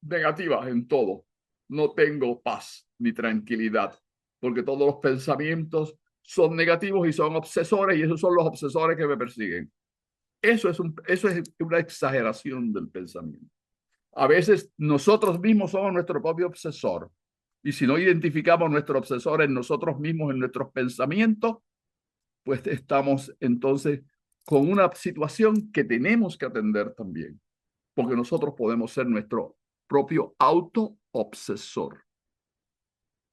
negativa en todo. No tengo paz ni tranquilidad, porque todos los pensamientos son negativos y son obsesores, y esos son los obsesores que me persiguen. Eso es una exageración del pensamiento. A veces nosotros mismos somos nuestro propio obsesor. Y si no identificamos nuestro obsesor en nosotros mismos, en nuestros pensamientos, pues estamos entonces con una situación que tenemos que atender también. Porque nosotros podemos ser nuestro propio auto-obsesor.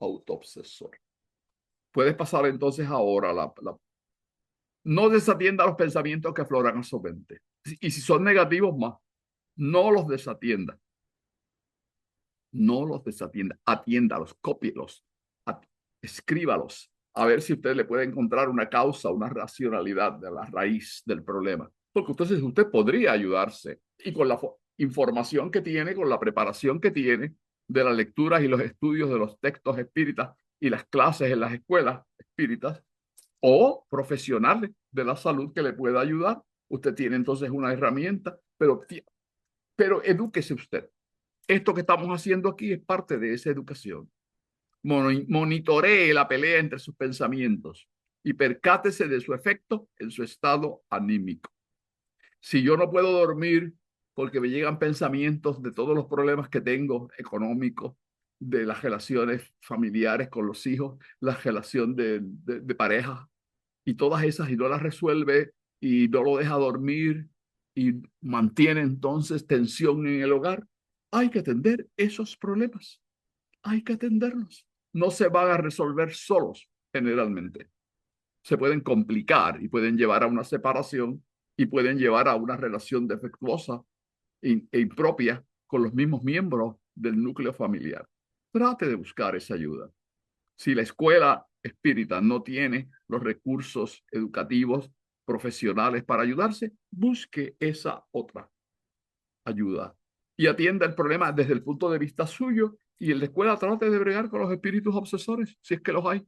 Auto-obsesor. Puedes pasar entonces ahora no desatienda los pensamientos que afloran a su mente. Y si son negativos más, no los desatienda. No los desatienda, atiéndalos, cópielos, escríbalos, a ver si usted le puede encontrar una causa, una racionalidad de la raíz del problema. Porque entonces usted podría ayudarse y con la información que tiene, con la preparación que tiene de las lecturas y los estudios de los textos espíritas y las clases en las escuelas espíritas o profesionales de la salud que le pueda ayudar. Usted tiene entonces una herramienta, pero edúquese usted. Esto que estamos haciendo aquí es parte de esa educación. Monitoree la pelea entre sus pensamientos y percátese de su efecto en su estado anímico. Si yo no puedo dormir porque me llegan pensamientos de todos los problemas que tengo económicos, de las relaciones familiares con los hijos, la relación de pareja y todas esas, y no las resuelve y no lo deja dormir y mantiene entonces tensión en el hogar, hay que atender esos problemas. Hay que atenderlos. No se van a resolver solos, generalmente. Se pueden complicar y pueden llevar a una separación y pueden llevar a una relación defectuosa e impropia con los mismos miembros del núcleo familiar. Trate de buscar esa ayuda. Si la escuela espírita no tiene los recursos educativos profesionales para ayudarse, busque esa otra ayuda y atienda el problema desde el punto de vista suyo, y en la escuela trate de bregar con los espíritus obsesores, si es que los hay,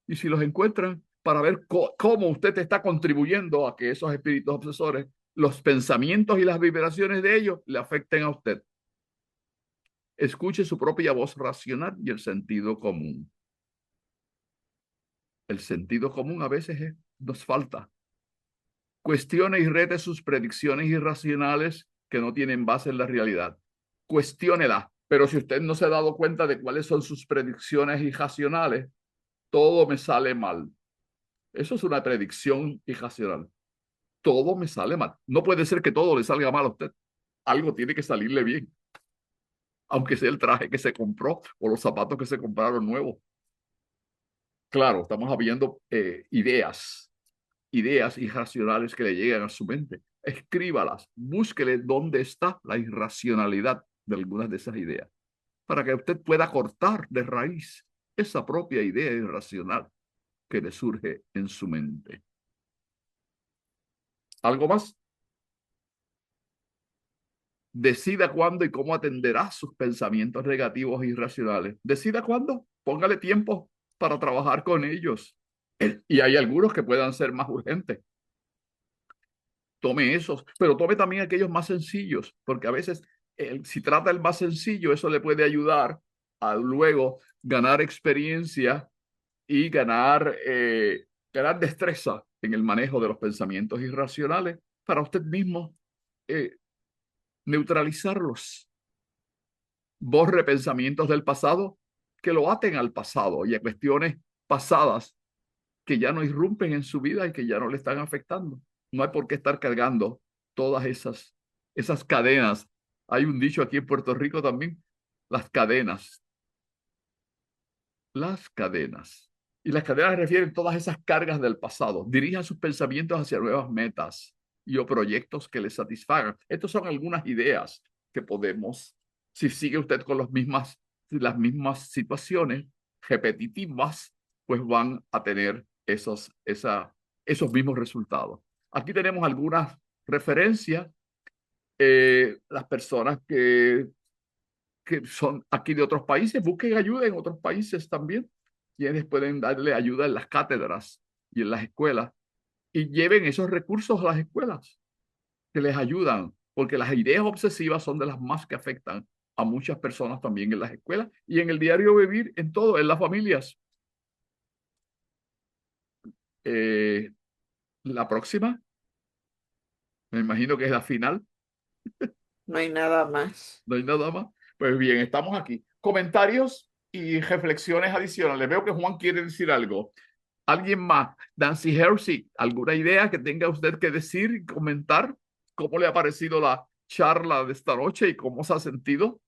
y si los encuentran, para ver cómo usted está contribuyendo a que esos espíritus obsesores, los pensamientos y las vibraciones de ellos, le afecten a usted. Escuche su propia voz racional y el sentido común. El sentido común a veces nos falta. Cuestione y rete sus predicciones irracionales que no tienen base en la realidad. Cuestiónela, pero si usted no se ha dado cuenta de cuáles son sus predicciones irracionales, todo me sale mal. Eso es una predicción irracional. Todo me sale mal. No puede ser que todo le salga mal a usted. Algo tiene que salirle bien. Aunque sea el traje que se compró o los zapatos que se compraron nuevos. Claro, estamos viendo ideas irracionales que le llegan a su mente. Escríbalas, búsquele dónde está la irracionalidad de algunas de esas ideas. para que usted pueda cortar de raíz esa propia idea irracional que le surge en su mente. ¿Algo más? Decida cuándo y cómo atenderá sus pensamientos negativos e irracionales. Decida cuándo. Póngale tiempo para trabajar con ellos. Y hay algunos que puedan ser más urgentes. Tome esos, pero tome también aquellos más sencillos, porque a veces si trata el más sencillo, eso le puede ayudar a luego ganar experiencia y ganar destreza en el manejo de los pensamientos irracionales para usted mismo neutralizarlos. Borre pensamientos del pasado que lo aten al pasado y a cuestiones pasadas que ya no irrumpen en su vida y que ya no le están afectando. No hay por qué estar cargando todas esas cadenas. Hay un dicho aquí en Puerto Rico también, las cadenas. Las cadenas. Y las cadenas refieren todas esas cargas del pasado. Dirijan sus pensamientos hacia nuevas metas y o proyectos que les satisfagan. Estas son algunas ideas que podemos, si sigue usted con las mismas situaciones repetitivas, pues van a tener esos mismos resultados. Aquí tenemos algunas referencias. Las personas que son aquí de otros países, busquen ayuda en otros países también, quienes pueden darle ayuda en las cátedras y en las escuelas, y lleven esos recursos a las escuelas que les ayudan, porque las ideas obsesivas son de las más que afectan a muchas personas también en las escuelas y en el diario vivir, en todo, en las familias. La próxima, me imagino que es la final. No hay nada más. No hay nada más. Pues bien, estamos aquí. Comentarios y reflexiones adicionales. Veo que Juan quiere decir algo. ¿Alguien más? Nancy Hersey, ¿alguna idea que tenga usted que decir y comentar? ¿Cómo le ha parecido la charla de esta noche y cómo se ha sentido?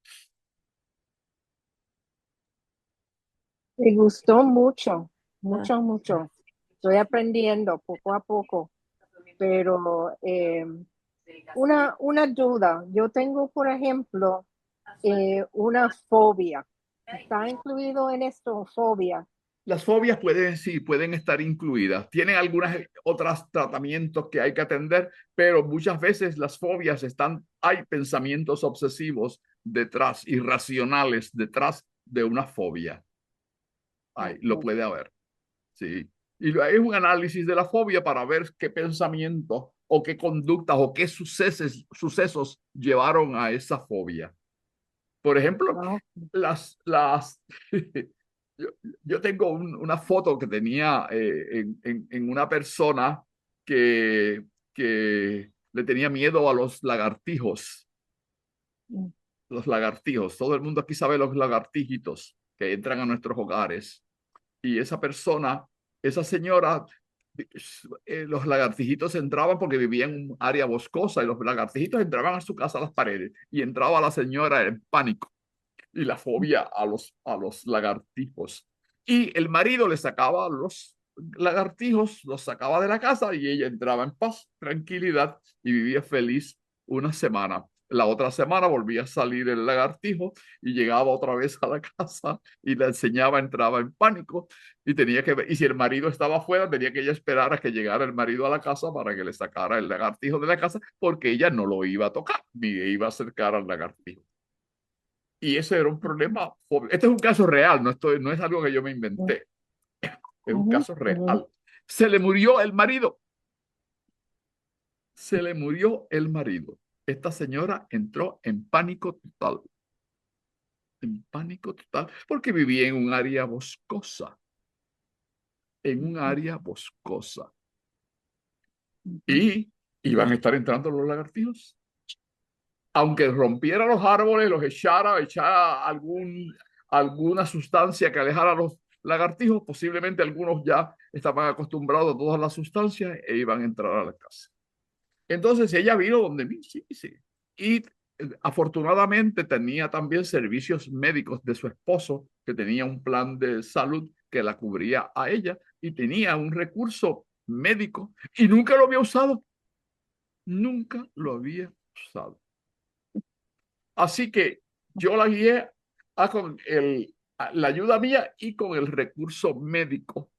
Me gustó mucho, mucho, mucho. Estoy aprendiendo poco a poco, pero una duda. Yo tengo, por ejemplo, una fobia. ¿Está incluido en esto, fobia? Las fobias pueden estar incluidas. Tienen algunos otros tratamientos que hay que atender, pero muchas veces las fobias hay pensamientos obsesivos detrás, irracionales detrás de una fobia. Lo puede haber. Sí. Y es un análisis de la fobia para ver qué pensamientos o qué conductas o qué sucesos llevaron a esa fobia. Por ejemplo, yo tengo una foto que tenía en una persona que le tenía miedo a los lagartijos. Los lagartijos. Todo el mundo aquí sabe los lagartijitos que entran a nuestros hogares. Y esa señora, los lagartijitos entraban porque vivía en un área boscosa y los lagartijitos entraban a su casa a las paredes y entraba la señora en pánico y la fobia a los lagartijos. Y el marido le sacaba los lagartijos, los sacaba de la casa y ella entraba en paz, tranquilidad y vivía feliz una semana. La otra semana volvía a salir el lagartijo y llegaba otra vez a la casa y la enseñaba, entraba en pánico y y si el marido estaba afuera, tenía que ella esperar a que llegara el marido a la casa para que le sacara el lagartijo de la casa porque ella no lo iba a tocar ni iba a acercar al lagartijo. Y ese era un problema. Este es un caso real, no es algo que yo me inventé. Es un caso real. Se le murió el marido. Se le murió el marido. Esta señora entró en pánico total. En pánico total, porque vivía en un área boscosa. En un área boscosa. Y iban a estar entrando los lagartijos. Aunque rompiera los árboles, los echara alguna sustancia que alejara a los lagartijos, posiblemente algunos ya estaban acostumbrados a todas las sustancias e iban a entrar a la casa. Entonces ella vino donde mí, sí. Y afortunadamente tenía también servicios médicos de su esposo, que tenía un plan de salud que la cubría a ella y tenía un recurso médico y nunca lo había usado. Nunca lo había usado. Así que yo la guié con la ayuda mía y con el recurso médico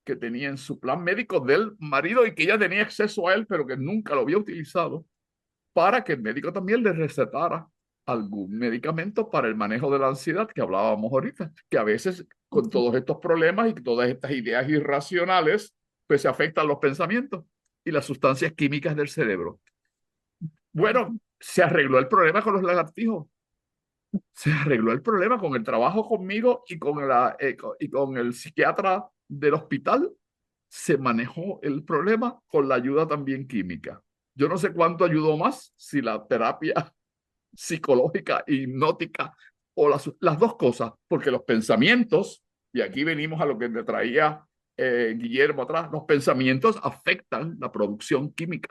que tenía en su plan médico del marido y que ella tenía acceso a él, pero que nunca lo había utilizado, para que el médico también le recetara algún medicamento para el manejo de la ansiedad que hablábamos ahorita, que a veces con todos estos problemas y todas estas ideas irracionales, pues se afectan los pensamientos y las sustancias químicas del cerebro. Bueno, se arregló el problema con los lagartijos. Se arregló el problema con el trabajo conmigo y con el psiquiatra del hospital. Se manejó el problema con la ayuda también química. Yo no sé cuánto ayudó más, si la terapia psicológica, hipnótica o las dos cosas, porque los pensamientos, y aquí venimos a lo que me traía Guillermo atrás, los pensamientos afectan la producción química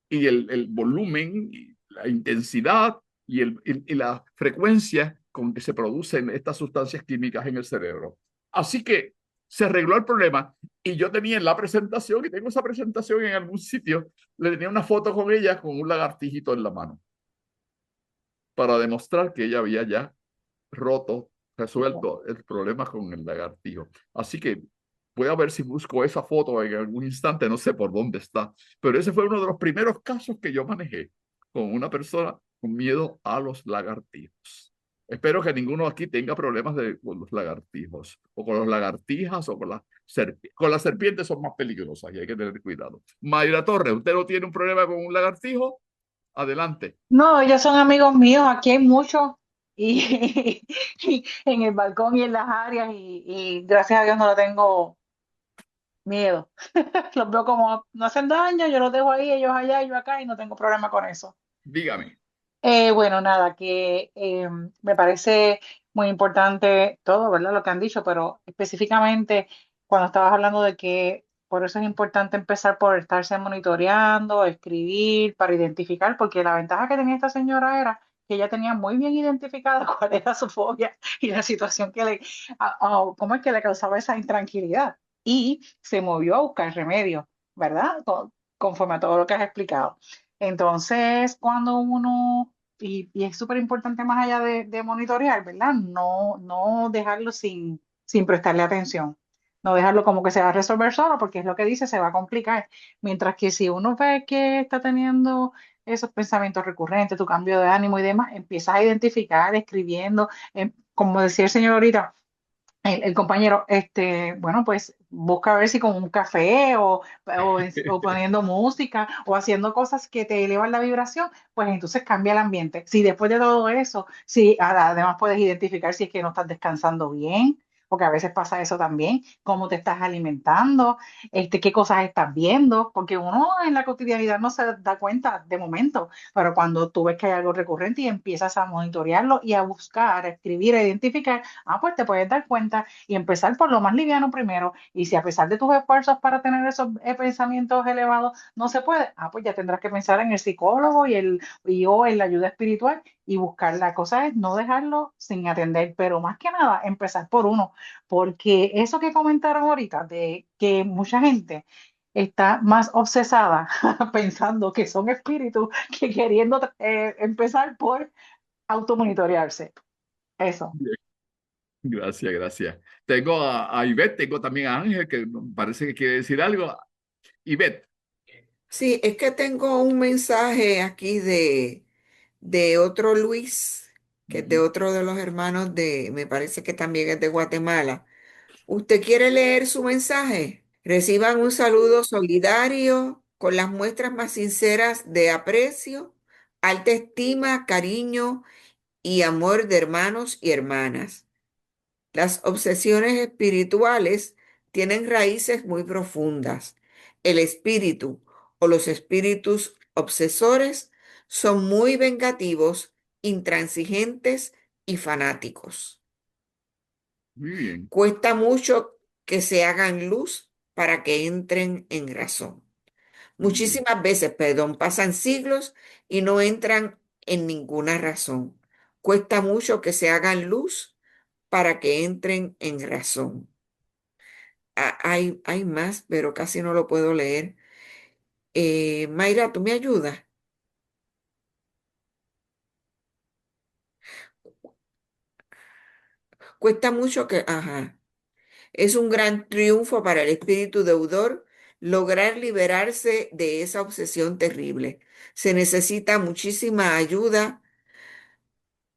y el volumen, y la intensidad y la frecuencia con que se producen estas sustancias químicas en el cerebro. Así que se arregló el problema y yo tenía en la presentación, y tengo esa presentación en algún sitio, le tenía una foto con ella con un lagartijito en la mano para demostrar que ella había ya roto, resuelto el problema con el lagartijo. Así que voy a ver si busco esa foto en algún instante, no sé por dónde está, pero ese fue uno de los primeros casos que yo manejé con una persona con miedo a los lagartijos. Espero que ninguno aquí tenga problemas con los lagartijos, o con las lagartijas, o con las serpientes. Con las serpientes son más peligrosas y hay que tener cuidado. Mayra Torres, ¿usted no tiene un problema con un lagartijo? Adelante. No, ellos son amigos míos, aquí hay muchos y, y en el balcón y en las áreas y gracias a Dios no le tengo miedo. Los veo como no hacen daño, yo los dejo ahí, ellos allá y yo acá y no tengo problema con eso. Dígame. Bueno, nada, que me parece muy importante todo, ¿verdad? Lo que han dicho, pero específicamente cuando estabas hablando de que por eso es importante empezar por estarse monitoreando, escribir, para identificar, porque la ventaja que tenía esta señora era que ella tenía muy bien identificada cuál era su fobia y la situación cómo es que le causaba esa intranquilidad. Y se movió a buscar remedio, ¿verdad? Conforme a todo lo que has explicado. Entonces, cuando uno, y es súper importante más allá de monitorear, ¿verdad? No dejarlo sin prestarle atención. No dejarlo como que se va a resolver solo, porque es lo que dice, se va a complicar. Mientras que si uno ve que está teniendo esos pensamientos recurrentes, tu cambio de ánimo y demás, empiezas a identificar, escribiendo, como decía el señor ahorita, el compañero, bueno, pues busca ver si con un café o poniendo música o haciendo cosas que te elevan la vibración, pues entonces cambia el ambiente. Si después de todo eso, si además puedes identificar si es que no estás descansando bien, porque a veces pasa eso también, cómo te estás alimentando, qué cosas estás viendo, porque uno en la cotidianidad no se da cuenta de momento, pero cuando tú ves que hay algo recurrente y empiezas a monitorearlo y a buscar, a escribir, a identificar, pues te puedes dar cuenta y empezar por lo más liviano primero. Y si a pesar de tus esfuerzos para tener esos pensamientos elevados no se puede, pues ya tendrás que pensar en el psicólogo o en la ayuda espiritual y buscar. La cosa es no dejarlo sin atender, pero más que nada empezar por uno, porque eso que comentaron ahorita de que mucha gente está más obsesada pensando que son espíritus que queriendo empezar por automonitorearse. Eso. Bien. Gracias, gracias. Tengo a Ivette, tengo también a Ángel, que parece que quiere decir algo. Ivette. Sí, es que tengo un mensaje aquí de otro Luis, que es de otro de los hermanos me parece que también es de Guatemala. ¿Usted quiere leer su mensaje? Reciban un saludo solidario con las muestras más sinceras de aprecio, alta estima, cariño y amor de hermanos y hermanas. Las obsesiones espirituales tienen raíces muy profundas. El espíritu o los espíritus obsesores son muy vengativos, intransigentes y fanáticos. Muy bien. Cuesta mucho que se hagan luz para que entren en razón. Muchísimas veces, perdón, pasan siglos y no entran en ninguna razón. Cuesta mucho que se hagan luz para que entren en razón. Hay más, pero casi no lo puedo leer. Mayra, ¿tú me ayudas? Cuesta mucho que, ajá. Es un gran triunfo para el espíritu deudor lograr liberarse de esa obsesión terrible. Se necesita muchísima ayuda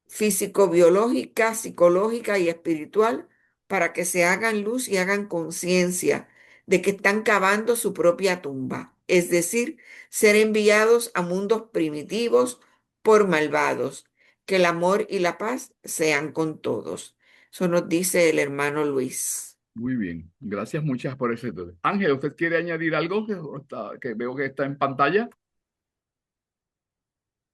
físico-biológica, psicológica y espiritual para que se hagan luz y hagan conciencia de que están cavando su propia tumba, es decir, ser enviados a mundos primitivos por malvados. Que el amor y la paz sean con todos. Eso nos dice el hermano Luis. Muy bien, gracias muchas por ese. Ángel, ¿usted quiere añadir algo que veo que está en pantalla?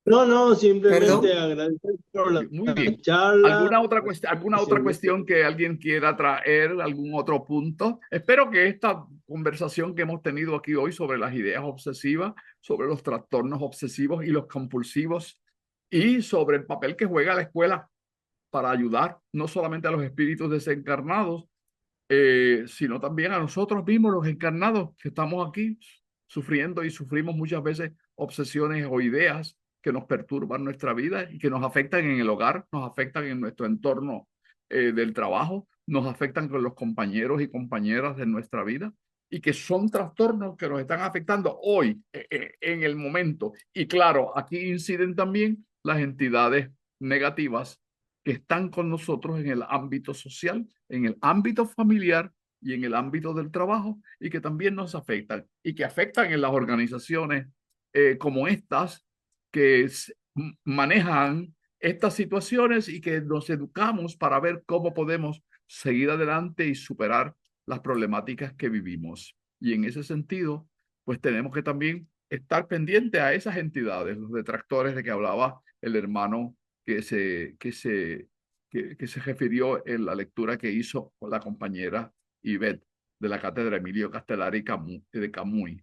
No, simplemente ¿Perdón? agradecer por la Muy bien. charla. ¿Alguna otra cuestión que alguien quiera traer? ¿Algún otro punto? Espero que esta conversación que hemos tenido aquí hoy sobre las ideas obsesivas, sobre los trastornos obsesivos y los compulsivos y sobre el papel que juega la escuela para ayudar no solamente a los espíritus desencarnados, sino también a nosotros mismos, los encarnados, que estamos aquí sufriendo y sufrimos muchas veces obsesiones o ideas que nos perturban nuestra vida y que nos afectan en el hogar, nos afectan en nuestro entorno del trabajo, nos afectan con los compañeros y compañeras de nuestra vida y que son trastornos que nos están afectando hoy, en el momento. Y claro, aquí inciden también las entidades negativas que están con nosotros en el ámbito social, en el ámbito familiar y en el ámbito del trabajo, y que también nos afectan y que afectan en las organizaciones como estas que manejan estas situaciones y que nos educamos para ver cómo podemos seguir adelante y superar las problemáticas que vivimos. Y en ese sentido, pues tenemos que también estar pendientes a esas entidades, los detractores de que hablaba el hermano que se refirió en la lectura que hizo con la compañera Ivette de la cátedra Emilio Castellari de Camuy.